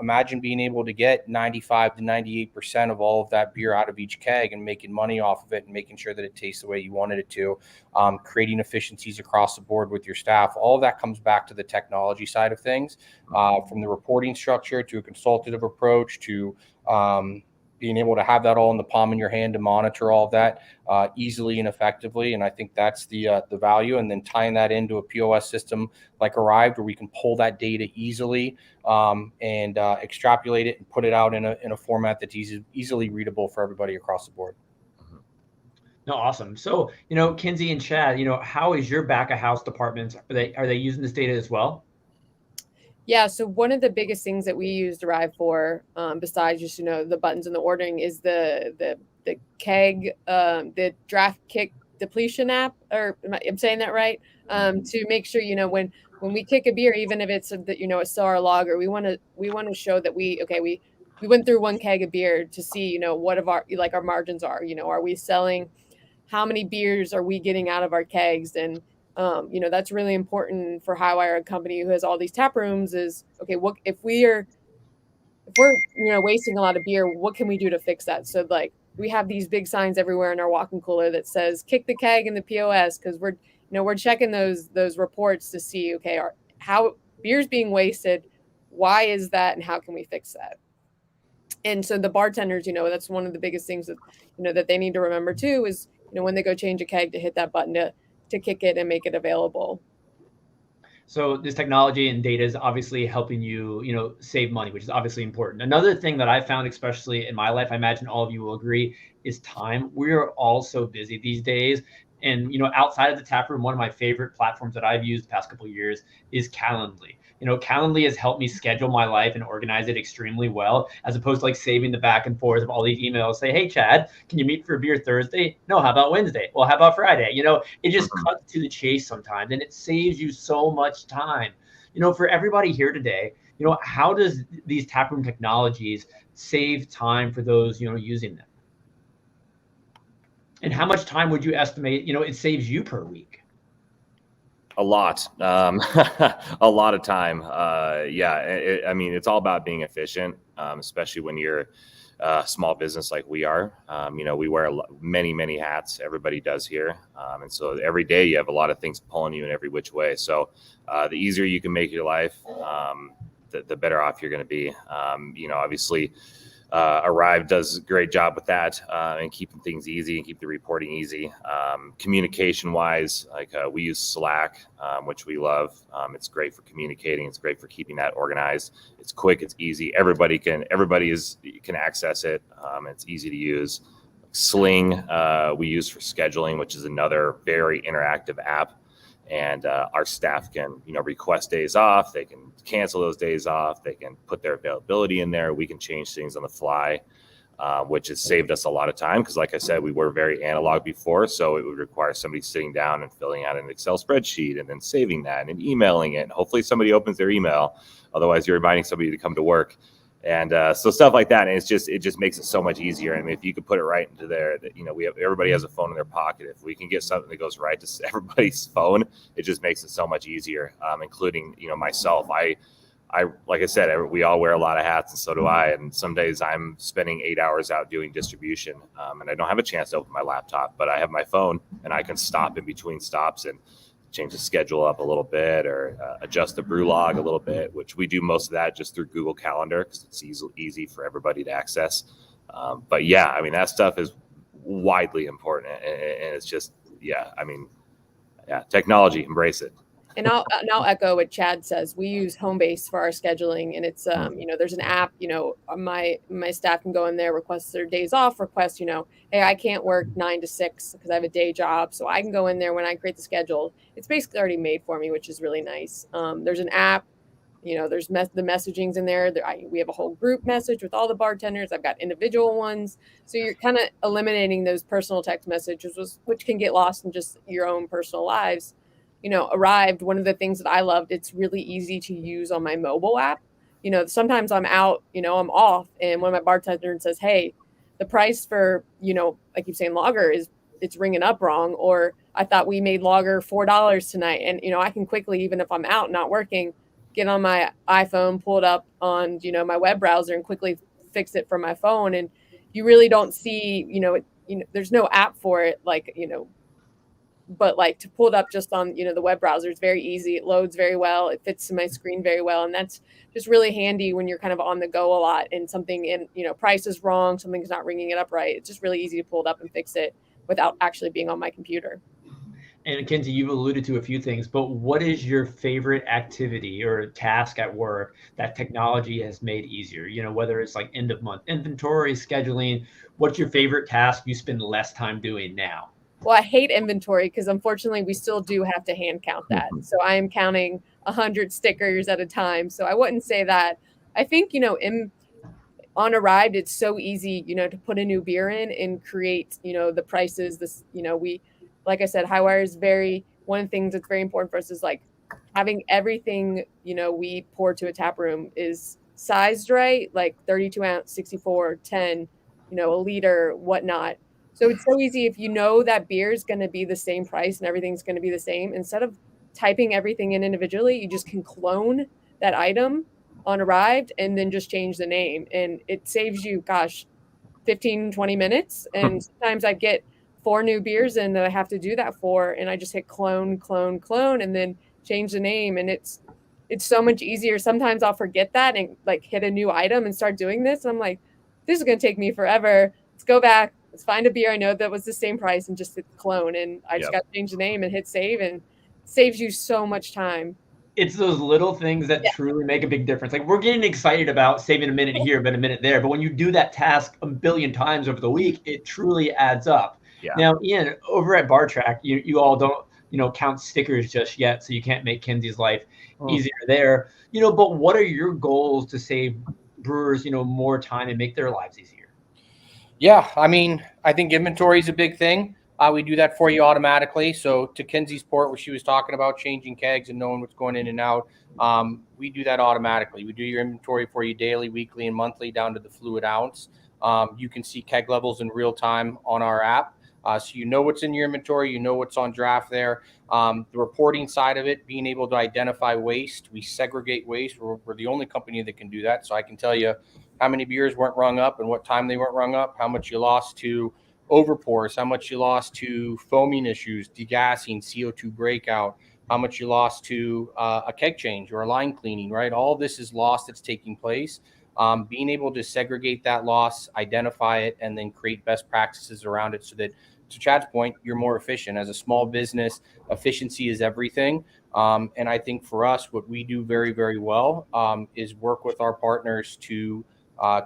Imagine being able to get 95 to 98% of all of that beer out of each keg and making money off of it and making sure that it tastes the way you wanted it to, creating efficiencies across the board with your staff. All of that comes back to the technology side of things, from the reporting structure to a consultative approach to being able to have that all in the palm of your hand to monitor all of that easily and effectively. And I think that's the value. And then tying that into a POS system like Arryved, where we can pull that data easily and extrapolate it and put it out in a format that's easily readable for everybody across the board. No, awesome. So, Kindsey and Chad, how is your back of house departments? Are they using this data as well? Yeah, so one of the biggest things that we use Arryved for, besides just the buttons and the ordering, is the keg, the draft kick depletion app, or I'm saying that right? To make sure when we kick a beer, even if it's a sour lager, we want to show that we went through one keg of beer to see what of our margins are. Are we selling? How many beers are we getting out of our kegs? And that's really important for Highwire, a company who has all these tap rooms. Is okay. What if we're wasting a lot of beer? What can we do to fix that? So we have these big signs everywhere in our walk-in cooler that says "kick the keg" in the POS, because we're checking those reports to see how beer's being wasted. Why is that, and how can we fix that? And so the bartenders, that's one of the biggest things that that they need to remember too, is when they go change a keg, to hit that button to kick it and make it available. So this technology and data is obviously helping you, save money, which is obviously important. Another thing that I found, especially in my life, I imagine all of you will agree, is time. We are all so busy these days. And, outside of the tap room, one of my favorite platforms that I've used the past couple of years is Calendly. Calendly has helped me schedule my life and organize it extremely well, as opposed to like saving the back and forth of all these emails. Say, hey, Chad, can you meet for a beer Thursday? No, how about Wednesday? Well, how about Friday? It just cuts to the chase sometimes, and it saves you so much time. For everybody here today, how does these taproom technologies save time for those, using them? And how much time would you estimate, it saves you per week? A lot, a lot of time. It's all about being efficient, especially when you're a small business like we are. We wear many hats. Everybody does here. And so every day you have a lot of things pulling you in every which way. So the easier you can make your life, the better off you're going to be. Obviously, Arryved does a great job with that and keeping things easy and keep the reporting easy. Communication wise, we use Slack, which we love. It's great for communicating. It's great for keeping that organized. It's quick. It's easy. Everybody can access it. It's easy to use. Sling we use for scheduling, which is another very interactive app. And our staff can, request days off. They can cancel those days off. They can put their availability in there. We can change things on the fly, which has saved us a lot of time. Because like I said, we were very analog before. So it would require somebody sitting down and filling out an Excel spreadsheet and then saving that and emailing it. And hopefully somebody opens their email. Otherwise, you're inviting somebody to come to work. And so stuff like that, and it just makes it so much easier. I mean, if you could put it right into there, that everybody has a phone in their pocket. If we can get something that goes right to everybody's phone, it just makes it so much easier. Including myself. I like I said, we all wear a lot of hats, and so do I. And some days I'm spending 8 hours out doing distribution, and I don't have a chance to open my laptop, but I have my phone, and I can stop in between stops and change the schedule up a little bit or adjust the brew log a little bit, which we do most of that just through Google Calendar because it's easy for everybody to access. But yeah, I mean, that stuff is widely important, and it's just, technology, embrace it. And I'll echo what Chad says. We use Homebase for our scheduling, and it's there's an app. My staff can go in there, request their days off, request hey, I can't work 9 to 6 because I have a day job, so I can go in there when I create the schedule. It's basically already made for me, which is really nice. There's an app. There's the messaging's in there. We have a whole group message with all the bartenders. I've got individual ones, so you're kind of eliminating those personal text messages, which can get lost in just your own personal lives. Arryved, one of the things that I loved, it's really easy to use on my mobile app. Sometimes I'm out, I'm off, and one of my bartenders says, hey, the price for, I keep saying lager it's ringing up wrong, or I thought we made lager $4 tonight. And, I can quickly, even if I'm out not working, get on my iPhone, pull it up on, my web browser and quickly fix it from my phone. And you really don't see, there's no app for it, but to pull it up just on, the web browser, it's very easy. It loads very well. It fits to my screen very well. And that's just really handy when you're kind of on the go a lot and something price is wrong, something's not ringing it up right. It's just really easy to pull it up and fix it without actually being on my computer. And Kindsey, you've alluded to a few things, but what is your favorite activity or task at work that technology has made easier? Whether it's like end of month inventory, scheduling, what's your favorite task you spend less time doing now? Well, I hate inventory because unfortunately we still do have to hand count that. So I am counting 100 stickers at a time. So I wouldn't say that. I think, on Arryved, it's so easy, to put a new beer in and create, the prices. This, like I said, Highwire is one of the things that's very important for us is having everything, we pour to a tap room is sized right, like 32 ounce, 64, 10, a liter, whatnot. So it's so easy if that beer is going to be the same price and everything's going to be the same. Instead of typing everything in individually, you just can clone that item on Arryved and then just change the name. And it saves you, 15, 20 minutes. And sometimes I get 4 new beers in that I have to do that for. And I just hit clone, and then change the name. And it's so much easier. Sometimes I'll forget that and hit a new item and start doing this. And I'm like, this is going to take me forever. Let's go back. Let's find a beer I know that was the same price and just hit clone. And I just got to change the name and hit save, and it saves you so much time. it's those little things that truly make a big difference. Like, we're getting excited about saving a minute here, but a minute there. But when you do that task a billion times over the week, it truly adds up. Yeah. Now, Ian, over at BarTrack, you all don't, count stickers just yet, so you can't make Kindsey's life easier there. But what are your goals to save brewers, more time and make their lives easier? Yeah, I mean, I think inventory is a big thing. We do that for you automatically. So to Kindsey's point, where she was talking about changing kegs and knowing what's going in and out, we do that automatically. We do your inventory for you daily, weekly, and monthly down to the fluid ounce. You can see keg levels in real time on our app. So you know what's in your inventory, you know what's on draft there. The reporting side of it, being able to identify waste. We segregate waste. We're the only company that can do that. So I can tell you how many beers weren't rung up and what time they weren't rung up, how much you lost to overpours, how much you lost to foaming issues, degassing, CO2 breakout, how much you lost to a keg change or a line cleaning, right? All this is loss that's taking place. Being able to segregate that loss, identify it, and then create best practices around it so that, to Chad's point, you're more efficient. As a small business, efficiency is everything. And I think for us, what we do very, very well is work with our partners to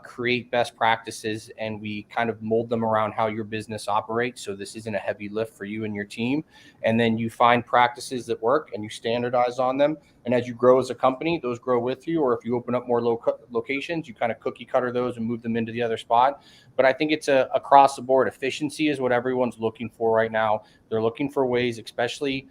create best practices, and we kind of mold them around how your business operates. So this isn't a heavy lift for you and your team. And then you find practices that work and you standardize on them. And as you grow as a company, those grow with you. Or if you open up more locations, you kind of cookie cutter those and move them into the other spot. But I think it's across the board. Efficiency is what everyone's looking for right now. They're looking for ways, especially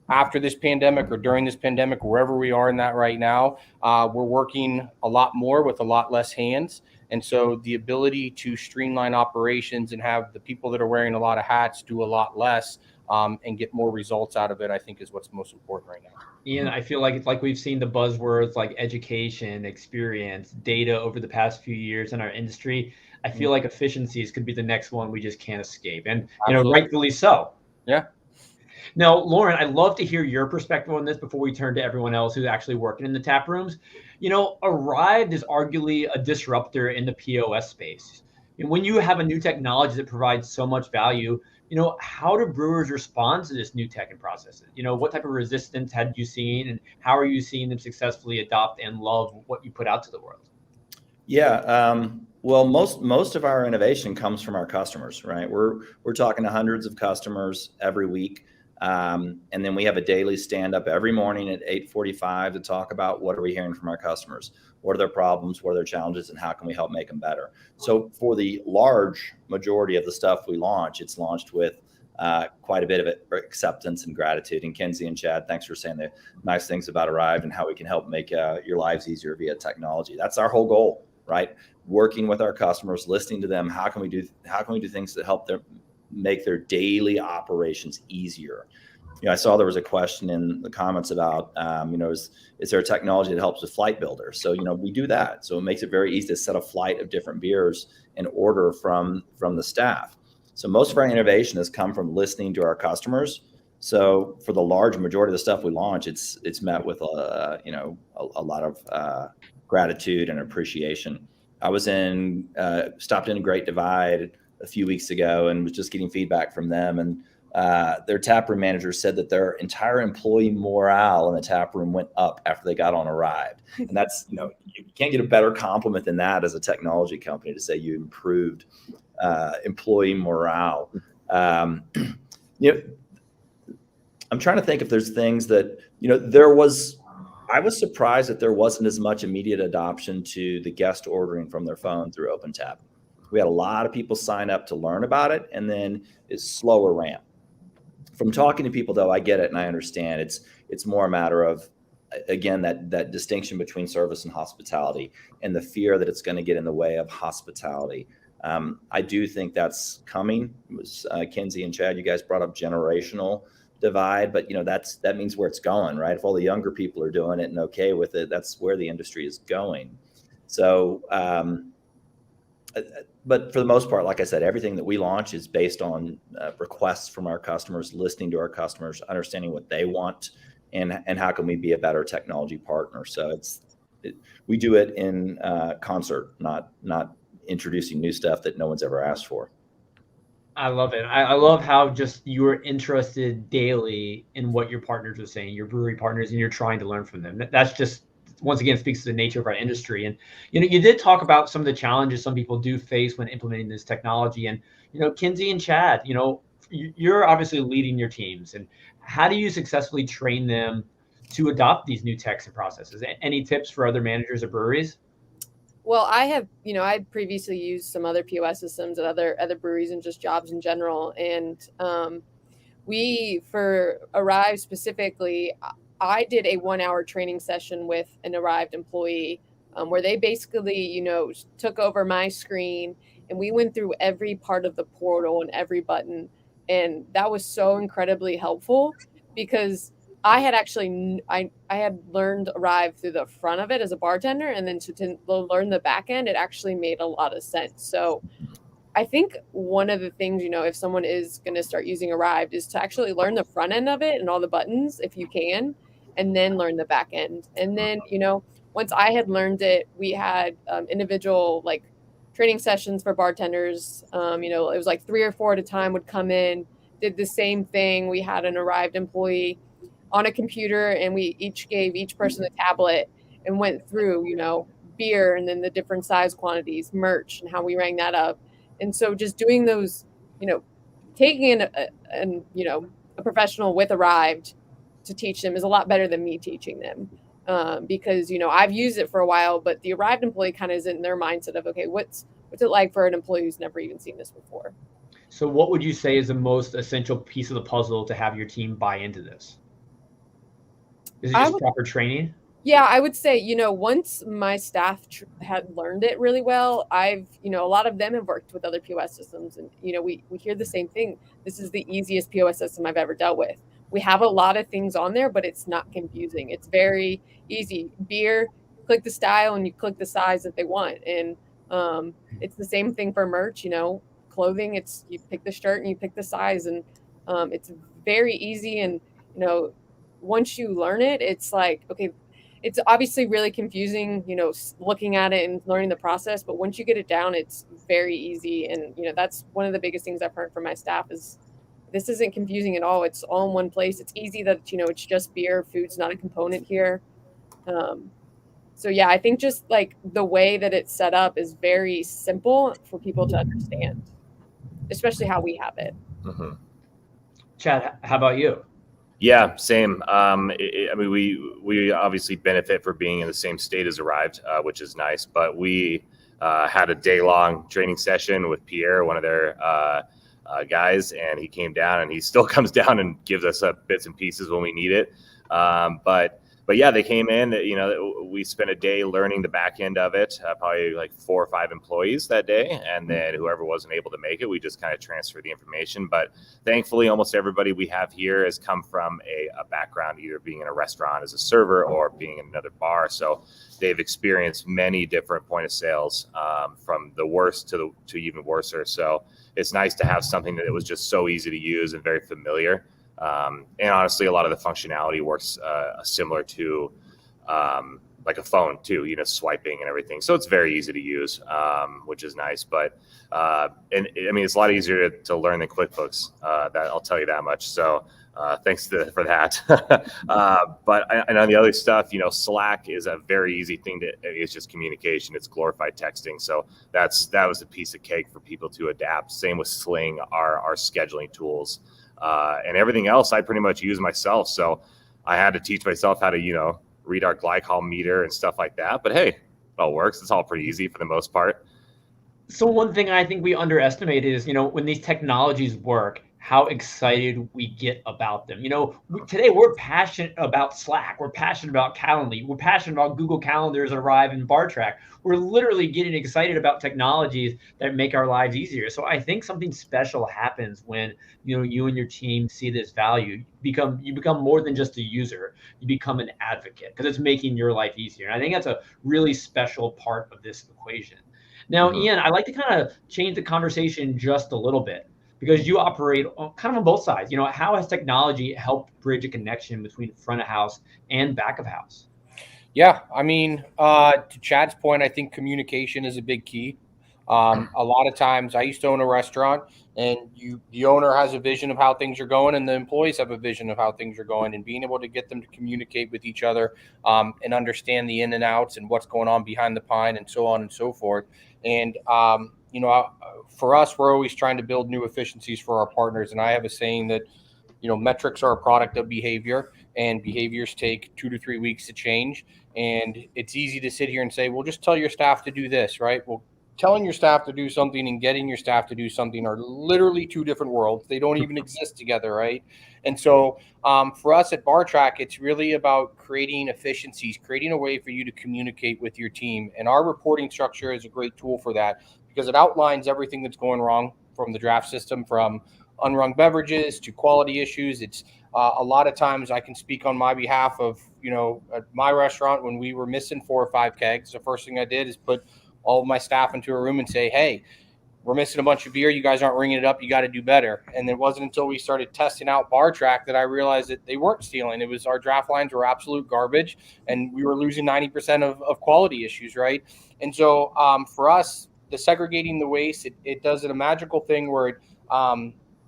after this pandemic or during this pandemic, wherever we are in that right now, we're working a lot more with a lot less hands. And so the ability to streamline operations and have the people that are wearing a lot of hats do a lot less and get more results out of it, I think is what's most important right now. Ian, I feel like it's like we've seen the buzzwords like education, experience, data over the past few years in our industry. I feel like efficiencies could be the next one we just can't escape. And, rightfully so. Yeah. Now, Loren, I'd love to hear your perspective on this before we turn to everyone else who's actually working in the tap rooms. Arryved is arguably a disruptor in the POS space. And when you have a new technology that provides so much value, how do brewers respond to this new tech and processes? What type of resistance had you seen, and how are you seeing them successfully adopt and love what you put out to the world? Yeah. Well, most of our innovation comes from our customers, right? We're talking to hundreds of customers every week. And then we have a daily stand up every morning at 8:45 to talk about what are we hearing from our customers, what are their problems, what are their challenges, and how can we help make them better. So for the large majority of the stuff we launch, it's launched with quite a bit of acceptance and gratitude. And Kindsey and Chad, thanks for saying the nice things about Arryved and how we can help make your lives easier via technology. That's our whole goal, right? Working with our customers, listening to them. How can we do things that help them make their daily operations easier? I saw there was a question in the comments about, is there a technology that helps with flight builder? So, we do that. So it makes it very easy to set a flight of different beers and order from the staff. So most of our innovation has come from listening to our customers. So for the large majority of the stuff we launch, it's met with a lot of gratitude and appreciation. I was stopped in Great Divide a few weeks ago and was just getting feedback from them, and their taproom manager said that their entire employee morale in the taproom went up after they got on Arryved. And that's, you can't get a better compliment than that as a technology company, to say you improved employee morale. I'm trying to think if there's things that, I was surprised that there wasn't as much immediate adoption to the guest ordering from their phone through OpenTap. We had a lot of people sign up to learn about it, and then it's slower ramp. From talking to people, though, I get it and I understand. It's more a matter of, again, that distinction between service and hospitality, and the fear that it's going to get in the way of hospitality. I do think that's coming. It was Kindsey and Chad, you guys brought up generational divide, but that means where it's going, right? If all the younger people are doing it and okay with it, that's where the industry is going. So, but for the most part, like I said, everything that we launch is based on requests from our customers, listening to our customers, understanding what they want, and how can we be a better technology partner. So we do it in concert, not introducing new stuff that no one's ever asked for. I love it. I love how just you're interested daily in what your partners are saying, your brewery partners, and you're trying to learn from them. That's just, once again, speaks to the nature of our industry. And, you did talk about some of the challenges some people do face when implementing this technology. And, Kindsey and Chad, you're obviously leading your teams. And how do you successfully train them to adopt these new techs and processes? Any tips for other managers of breweries? Well, I have, I previously used some other POS systems at other breweries and just jobs in general. And we, for Arryved specifically, I did a 1 hour training session with an Arryved employee where they basically, took over my screen and we went through every part of the portal and every button. And that was so incredibly helpful because I had actually I had learned Arryved through the front of it as a bartender, and then to learn the back end, it actually made a lot of sense. So I think one of the things, if someone is going to start using Arryved, is to actually learn the front end of it and all the buttons if you can, and then learn the back end. And then, once I had learned it, we had individual like training sessions for bartenders. It was like 3 or 4 at a time would come in, did the same thing. We had an Arryved employee on a computer, and we each gave each person a tablet and went through, beer and then the different size quantities, merch, and how we rang that up. And so just doing those, taking in a professional with Arryved to teach them is a lot better than me teaching them. Because, I've used it for a while, but the Arryved employee kind of is in their mindset of, okay, what's it like for an employee who's never even seen this before? So what would you say is the most essential piece of the puzzle to have your team buy into this? Is it just proper training? Yeah, I would say, once my staff had learned it really well, a lot of them have worked with other POS systems, and, we hear the same thing. This is the easiest POS system I've ever dealt with. We have a lot of things on there, but it's not confusing. It's very easy. Beer, click the style and you click the size that they want. And it's the same thing for merch, clothing. It's, you pick the shirt and you pick the size, and it's very easy. And, once you learn it, it's like, okay, it's obviously really confusing, looking at it and learning the process, but once you get it down, it's very easy. And, that's one of the biggest things I've heard from my staff is this isn't confusing at all. It's all in one place. It's easy that, it's just beer. Food's not a component here. So yeah, I think just like the way that it's set up is very simple for people to understand, especially how we have it. Mm-hmm. Chad, how about you? Yeah, same. I mean, we obviously benefit for being in the same state as Arryved, which is nice. But we had a day-long training session with Pierre, one of their guys, and he came down, and he still comes down and gives us bits and pieces when we need it. But yeah, they came in. We spent a day learning the back end of it. Probably like 4 or 5 employees that day, and then whoever wasn't able to make it, we just kind of transferred the information. But thankfully, almost everybody we have here has come from a background either being in a restaurant as a server or being in another bar. So they've experienced many different point of sales, from the worst to even worse. So it's nice to have something that was just so easy to use and very familiar. And honestly, a lot of the functionality works similar to like a phone too, swiping and everything. So it's very easy to use, which is nice. But and I mean, it's a lot easier to learn than QuickBooks. That I'll tell you that much. So thanks for that. And on the other stuff, Slack is a very easy thing it's just communication. It's glorified texting. So that was a piece of cake for people to adapt. Same with Sling, our scheduling tools. And everything else I pretty much use myself. So I had to teach myself how to, read our glycol meter and stuff like that. But hey, it all works. It's all pretty easy for the most part. So one thing I think we underestimate is, when these technologies work, how excited we get about them. Today we're passionate about Slack. We're passionate about Calendly. We're passionate about Google Calendars, Arryved, and BarTrack. We're literally getting excited about technologies that make our lives easier. So I think something special happens when, you and your team see this value. You become more than just a user. You become an advocate because it's making your life easier. And I think that's a really special part of this equation. Now, Ian, I'd like to kind of change the conversation just a little bit, because you operate kind of on both sides. How has technology helped bridge a connection between front of house and back of house? Yeah, I mean, to Chad's point, I think communication is a big key. A lot of times I used to own a restaurant, and the owner has a vision of how things are going, and the employees have a vision of how things are going, and being able to get them to communicate with each other and understand the in and outs and what's going on behind the pine and so on and so forth. And, for us, we're always trying to build new efficiencies for our partners. And I have a saying that, metrics are a product of behavior, and behaviors take 2 to 3 weeks to change. And it's easy to sit here and say, well, just tell your staff to do this, right? Well, telling your staff to do something and getting your staff to do something are literally two different worlds. They don't even exist together, right? And so for us at BarTrack, it's really about creating efficiencies, creating a way for you to communicate with your team. And our reporting structure is a great tool for that, because it outlines everything that's going wrong from the draft system, from unrung beverages to quality issues. It's a lot of times I can speak on my behalf of, at my restaurant, when we were missing 4 or 5 kegs, the first thing I did is put all of my staff into a room and say, hey, we're missing a bunch of beer. You guys aren't ringing it up. You got to do better. And it wasn't until we started testing out BarTrack that I realized that they weren't stealing. It was our draft lines were absolute garbage, and we were losing 90% of quality issues, right? And so for us, the segregating the waste, it does a magical thing where it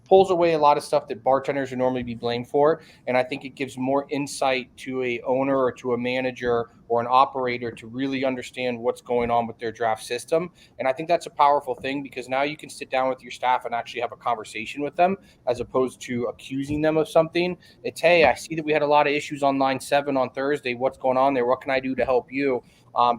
pulls away a lot of stuff that bartenders would normally be blamed for. And I think it gives more insight to a owner or to a manager or an operator to really understand what's going on with their draft system. And I think that's a powerful thing, because now you can sit down with your staff and actually have a conversation with them, as opposed to accusing them of something. It's, hey, I see that we had a lot of issues on line 7 on Thursday. What's going on there? What can I do to help you?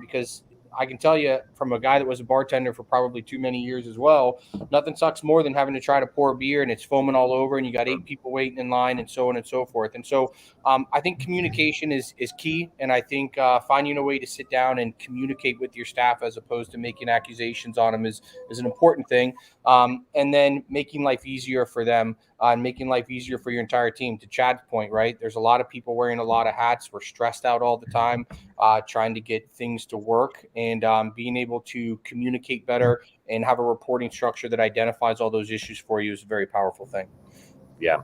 Because I can tell you, from a guy that was a bartender for probably too many years as well, nothing sucks more than having to try to pour beer and it's foaming all over and you got 8 people waiting in line and so on and so forth. And so I think communication is key. And I think finding a way to sit down and communicate with your staff as opposed to making accusations on them is an important thing. And then making life easier for them and making life easier for your entire team. To Chad's point, right? There's a lot of people wearing a lot of hats. We're stressed out all the time, trying to get things to work, and being able to communicate better and have a reporting structure that identifies all those issues for you is a very powerful thing. Yeah.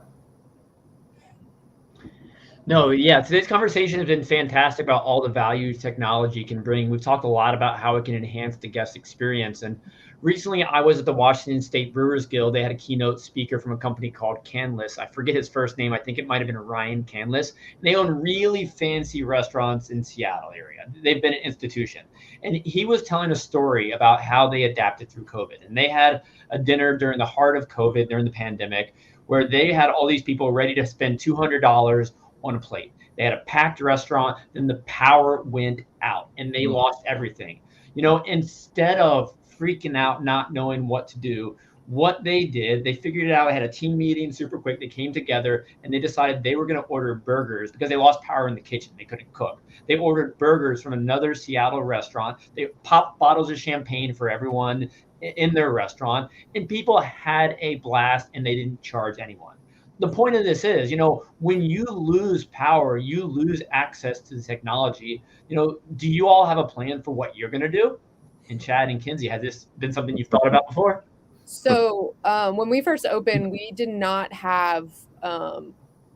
No, yeah, today's conversation has been fantastic about all the value technology can bring. We've talked a lot about how it can enhance the guest experience. And recently I was at the Washington State Brewers Guild. They had a keynote speaker from a company called Panelists. I forget his first name. I think it might have been Ryan Panelists. They own really fancy restaurants in Seattle area. They've been an institution. And he was telling a story about how they adapted through COVID. And they had a dinner during the heart of COVID, during the pandemic, where they had all these people ready to spend $200 on a plate. They had a packed restaurant, then the power went out and they lost everything. Instead of freaking out, not knowing what to do, what they did, they figured it out. They had a team meeting super quick. They came together and they decided they were going to order burgers because they lost power in the kitchen. They couldn't cook. They ordered burgers from another Seattle restaurant. They popped bottles of champagne for everyone in their restaurant, and people had a blast and they didn't charge anyone. The point of this is, when you lose power, you lose access to the technology. Do you all have a plan for what you're going to do? And Chad and Kindsey, has this been something you've thought about before? So when we first opened, we did not have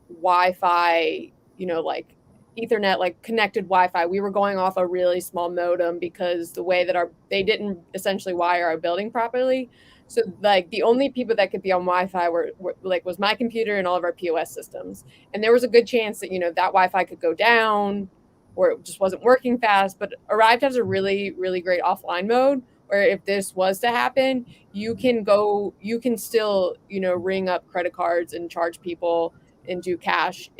Wi-Fi, like Ethernet, like connected Wi-Fi. We were going off a really small modem because the way that they didn't essentially wire our building properly. So like the only people that could be on Wi-Fi was my computer and all of our POS systems. And there was a good chance that, that Wi-Fi could go down or it just wasn't working fast. But Arryved has a really, really great offline mode where if this was to happen, you can still, ring up credit cards and charge people and do cash.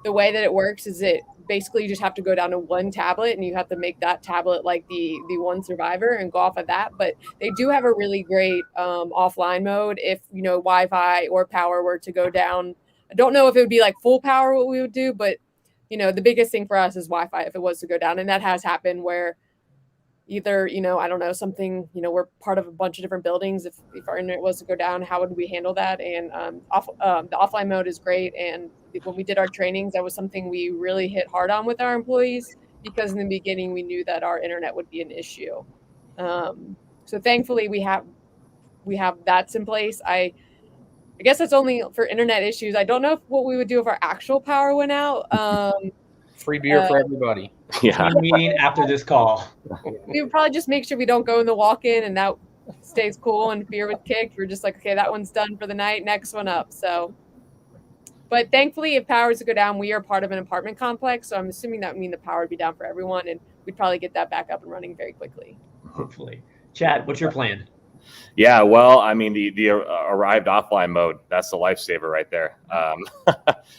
The way that it works is it basically you just have to go down to one tablet and you have to make that tablet like the one survivor and go off of that. But they do have a really great offline mode if, Wi-Fi or power were to go down. I don't know if it would be like full power what we would do, but, the biggest thing for us is Wi-Fi if it was to go down. And that has happened where either, I don't know, something, we're part of a bunch of different buildings. If our internet was to go down, how would we handle that? And the offline mode is great. And when we did our trainings, that was something we really hit hard on with our employees because in the beginning we knew that our internet would be an issue. So thankfully we have that's in place. I guess that's only for internet issues. I don't know what we would do if our actual power went out. Free beer for everybody. Yeah. Meeting after this call. We would probably just make sure we don't go in the walk-in, and that stays cool and beer was kicked. We're just like, okay, that one's done for the night. Next one up. So, but thankfully, if power was to go down, we are part of an apartment complex. So I'm assuming that would mean the power would be down for everyone, and we'd probably get that back up and running very quickly. Hopefully. Chad, what's your plan? Yeah, well, I mean, the Arryved offline mode, that's the lifesaver right there.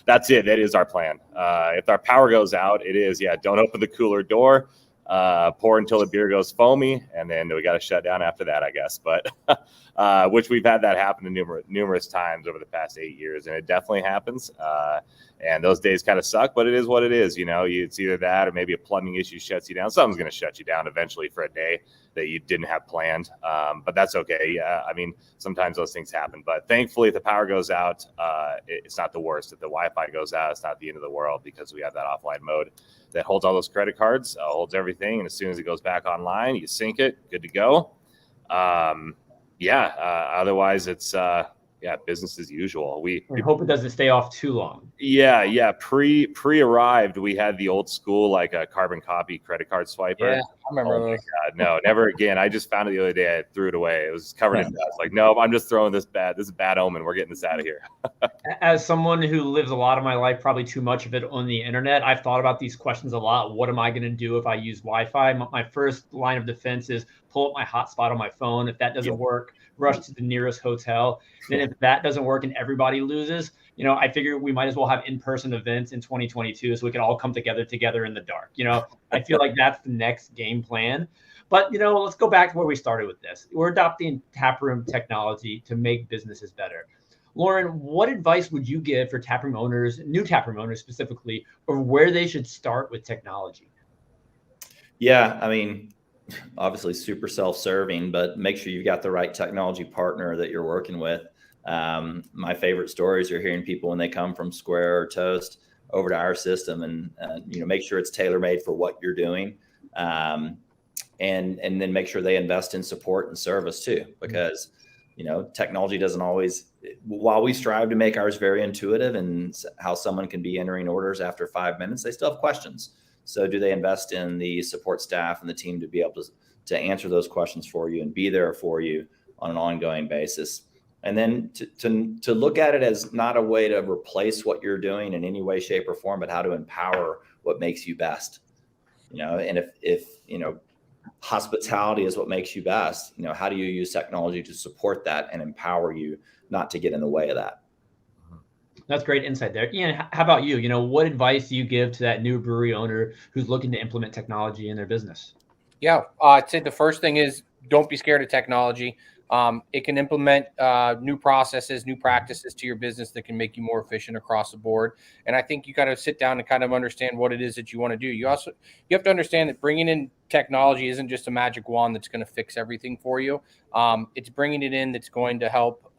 That's it. That is our plan. If our power goes out, it is, don't open the cooler door, pour until the beer goes foamy, and then we got to shut down after that, I guess. But which we've had that happen numerous times over the past 8 years, and it definitely happens. And those days kind of suck, but it is what it is. It's either that or maybe a plumbing issue shuts you down. Something's going to shut you down eventually for a day that you didn't have planned. But that's okay. Yeah, I mean, sometimes those things happen. But thankfully, if the power goes out, it's not the worst. If the Wi-Fi goes out, it's not the end of the world because we have that offline mode that holds all those credit cards, holds everything. And as soon as it goes back online, you sync it, good to go. Otherwise, it's business as usual. We hope it doesn't stay off too long. Pre-arrived, we had the old school like a carbon copy credit card swiper. Yeah, I remember those. God, no, never again. I just found it the other day. I threw it away. It was covered in dust. Like, no, I'm just throwing this bad. This is a bad omen. We're getting this out of here. As someone who lives a lot of my life, probably too much of it on the internet, I've thought about these questions a lot. What am I going to do if I use Wi-Fi? My first line of defense is pull up my hotspot on my phone. If that doesn't work, rush to the nearest hotel. Then if that doesn't work and everybody loses, I figure we might as well have in-person events in 2022 so we can all come together in the dark. I feel like that's the next game plan. But, let's go back to where we started with this. We're adopting Taproom technology to make businesses better. Loren, what advice would you give for taproom owners, new taproom owners specifically, of where they should start with technology? Yeah, I mean, obviously super self-serving, but make sure you've got the right technology partner that you're working with. My favorite stories are hearing people when they come from Square or Toast over to our system and make sure it's tailor-made for what you're doing. And then make sure they invest in support and service too, because technology doesn't always, while we strive to make ours very intuitive and how someone can be entering orders after 5 minutes, they still have questions. So do they invest in the support staff and the team to be able to answer those questions for you and be there for you on an ongoing basis? And then to look at it as not a way to replace what you're doing in any way, shape, or form, but how to empower what makes you best. And if hospitality is what makes you best, how do you use technology to support that and empower you, not to get in the way of that? That's great insight there. Ian, how about you? What advice do you give to that new brewery owner who's looking to implement technology in their business? Yeah, I'd say the first thing is don't be scared of technology. It can implement new processes, new practices to your business that can make you more efficient across the board. And I think you got to sit down and kind of understand what it is that you want to do. You have to understand that bringing in technology isn't just a magic wand that's going to fix everything for you. It's bringing it in that's going to help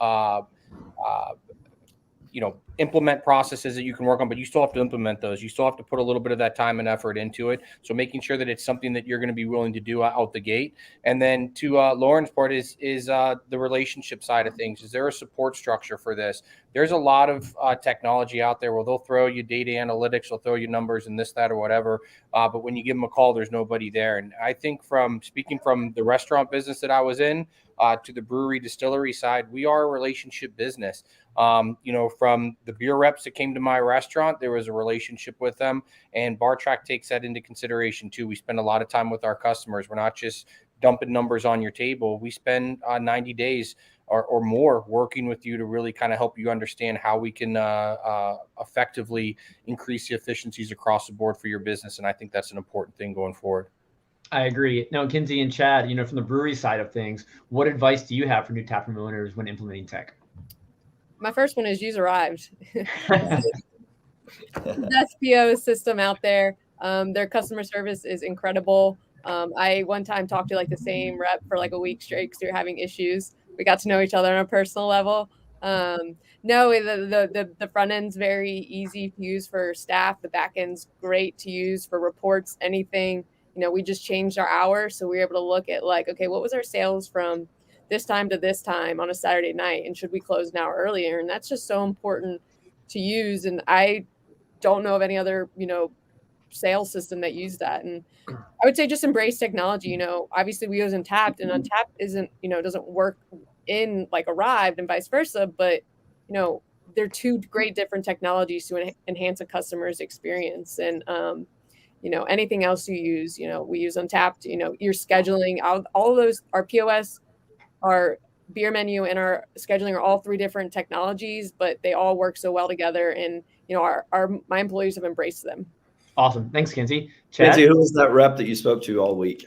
implement processes that you can work on, but you still have to implement those. You still have to put a little bit of that time and effort into it. So making sure that it's something that you're going to be willing to do out the gate. And then to Loren's part is the relationship side of things. Is there a support structure for this? There's a lot of technology out there where they'll throw you data analytics, they'll throw you numbers and this, that, or whatever. But when you give them a call, there's nobody there. And I think speaking from the restaurant business that I was in to the brewery distillery side, we are a relationship business. From the beer reps that came to my restaurant, there was a relationship with them, and BarTrack takes that into consideration too. We spend a lot of time with our customers. We're not just dumping numbers on your table. We spend 90 days or more working with you to really kind of help you understand how we can effectively increase the efficiencies across the board for your business. And I think that's an important thing going forward. I agree. Now, Kindsey and Chad, from the brewery side of things, what advice do you have for new taproom owners when implementing tech? My first one is use Arryved. Best POS system out there. Their customer service is incredible. I one time talked to the same rep for a week straight because we were having issues. We got to know each other on a personal level. No, the front end's very easy to use for staff. The back end's great to use for reports, anything. We just changed our hours, so we were able to look at okay, what was our sales from this time to this time on a Saturday night, and should we close an hour earlier? And that's just so important to use. And I don't know of any other, sales system that use that. And I would say just embrace technology. You know, obviously we use Untapped, and Untapped isn't, you know, doesn't work in like Arryved and vice versa, but you know, they're two great different technologies to enhance a customer's experience. And you know, anything else you use, you know, we use Untapped, you know, your scheduling, all of those, our POS, our beer menu, and our scheduling are all three different technologies, but they all work so well together. And, you know, my employees have embraced them. Awesome. Thanks, Kindsey. Chad? Kindsey, who was that rep that you spoke to all week?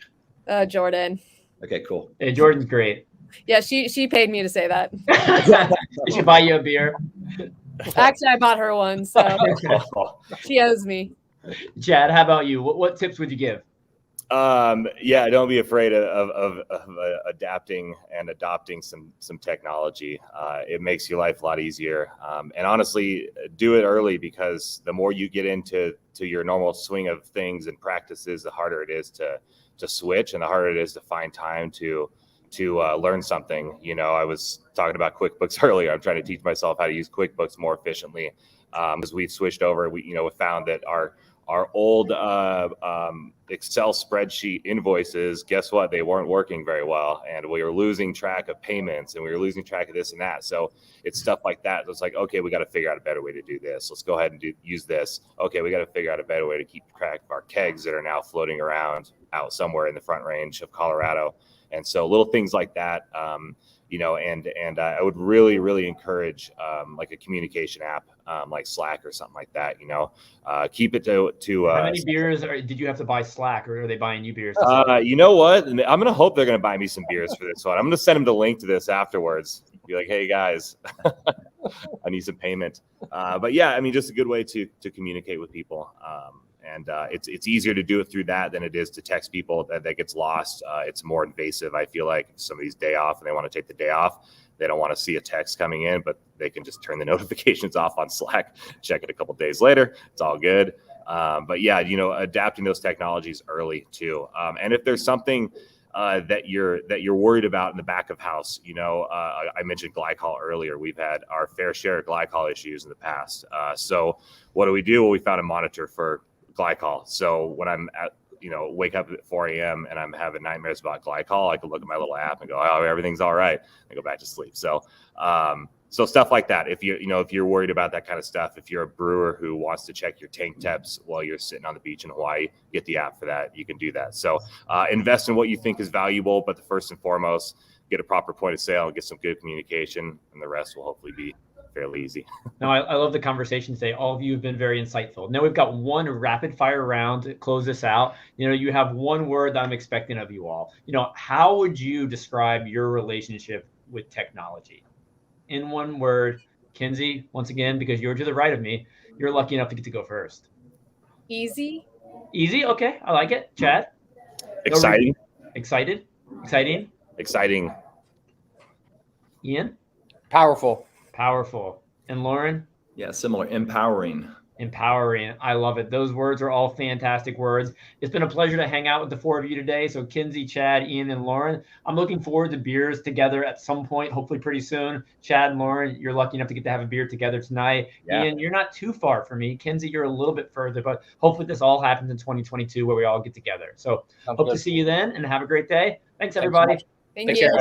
Jordan. Okay, cool. Hey, Jordan's great. Yeah, she paid me to say that. She should buy you a beer. Actually, I bought her one, so she owes me. Chad, how about you? What tips would you give? Yeah, don't be afraid of adapting and adopting some technology. It makes your life a lot easier. And honestly, do it early, because the more you get into your normal swing of things and practices, the harder it is to switch, and the harder it is to find time to learn something. You know, I was talking about QuickBooks earlier. I'm trying to teach myself how to use QuickBooks more efficiently. As we've switched over, we found that our old Excel spreadsheet invoices, guess what? They weren't working very well, and we were losing track of payments, and we were losing track of this and that. So it's stuff like that. It's like, okay, we got to figure out a better way to do this. Let's go ahead and use this. Okay, we got to figure out a better way to keep track of our kegs that are now floating around out somewhere in the Front Range of Colorado. And so little things like that, you know, and I would really, really encourage like a communication app like Slack or something like that. You know, keep it to. How many beers did you have to buy Slack, or are they buying you beers? You know what? I'm gonna hope they're gonna buy me some beers for this one. I'm gonna send them the link to this afterwards. Be like, hey guys, I need some payment. But yeah, I mean, just a good way to communicate with people. And it's easier to do it through that than it is to text people. That gets lost. It's more invasive. I feel like if somebody's day off and they want to take the day off, they don't want to see a text coming in, but they can just turn the notifications off on Slack, check it a couple days later. It's all good. But yeah, you know, adapting those technologies early too. And if there's something that you're worried about in the back of house, you know, I mentioned glycol earlier. We've had our fair share of glycol issues in the past. So what do? Well, we found a monitor for glycol. So when I'm wake up at 4 a.m. and I'm having nightmares about glycol, I can look at my little app and go, oh, everything's all right. I go back to sleep. So, so stuff like that. If you're worried about that kind of stuff, if you're a brewer who wants to check your tank temps while you're sitting on the beach in Hawaii, get the app for that. You can do that. So, invest in what you think is valuable, but the first and foremost, get a proper point of sale, get some good communication, and the rest will hopefully be fairly easy. No, I love the conversation today. All of you have been very insightful. Now we've got one rapid fire round to close this out. You know, you have one word that I'm expecting of you all. You know, how would you describe your relationship with technology? In one word. Kindsey, once again, because you're to the right of me, you're lucky enough to get to go first. Easy. Easy? Okay, I like it. Chad? Exciting. Excited? Exciting? Exciting. Ian? Powerful. Powerful. And Loren? Yeah, similar. Empowering. Empowering. I love it. Those words are all fantastic words. It's been a pleasure to hang out with the four of you today. So Kindsey, Chad, Ian, and Loren. I'm looking forward to beers together at some point, hopefully pretty soon. Chad and Loren, you're lucky enough to get to have a beer together tonight. Yeah. Ian, you're not too far from me. Kindsey, you're a little bit further, but hopefully this all happens in 2022 where we all get together. So hope to see you then and have a great day. Thanks everybody. Thank you.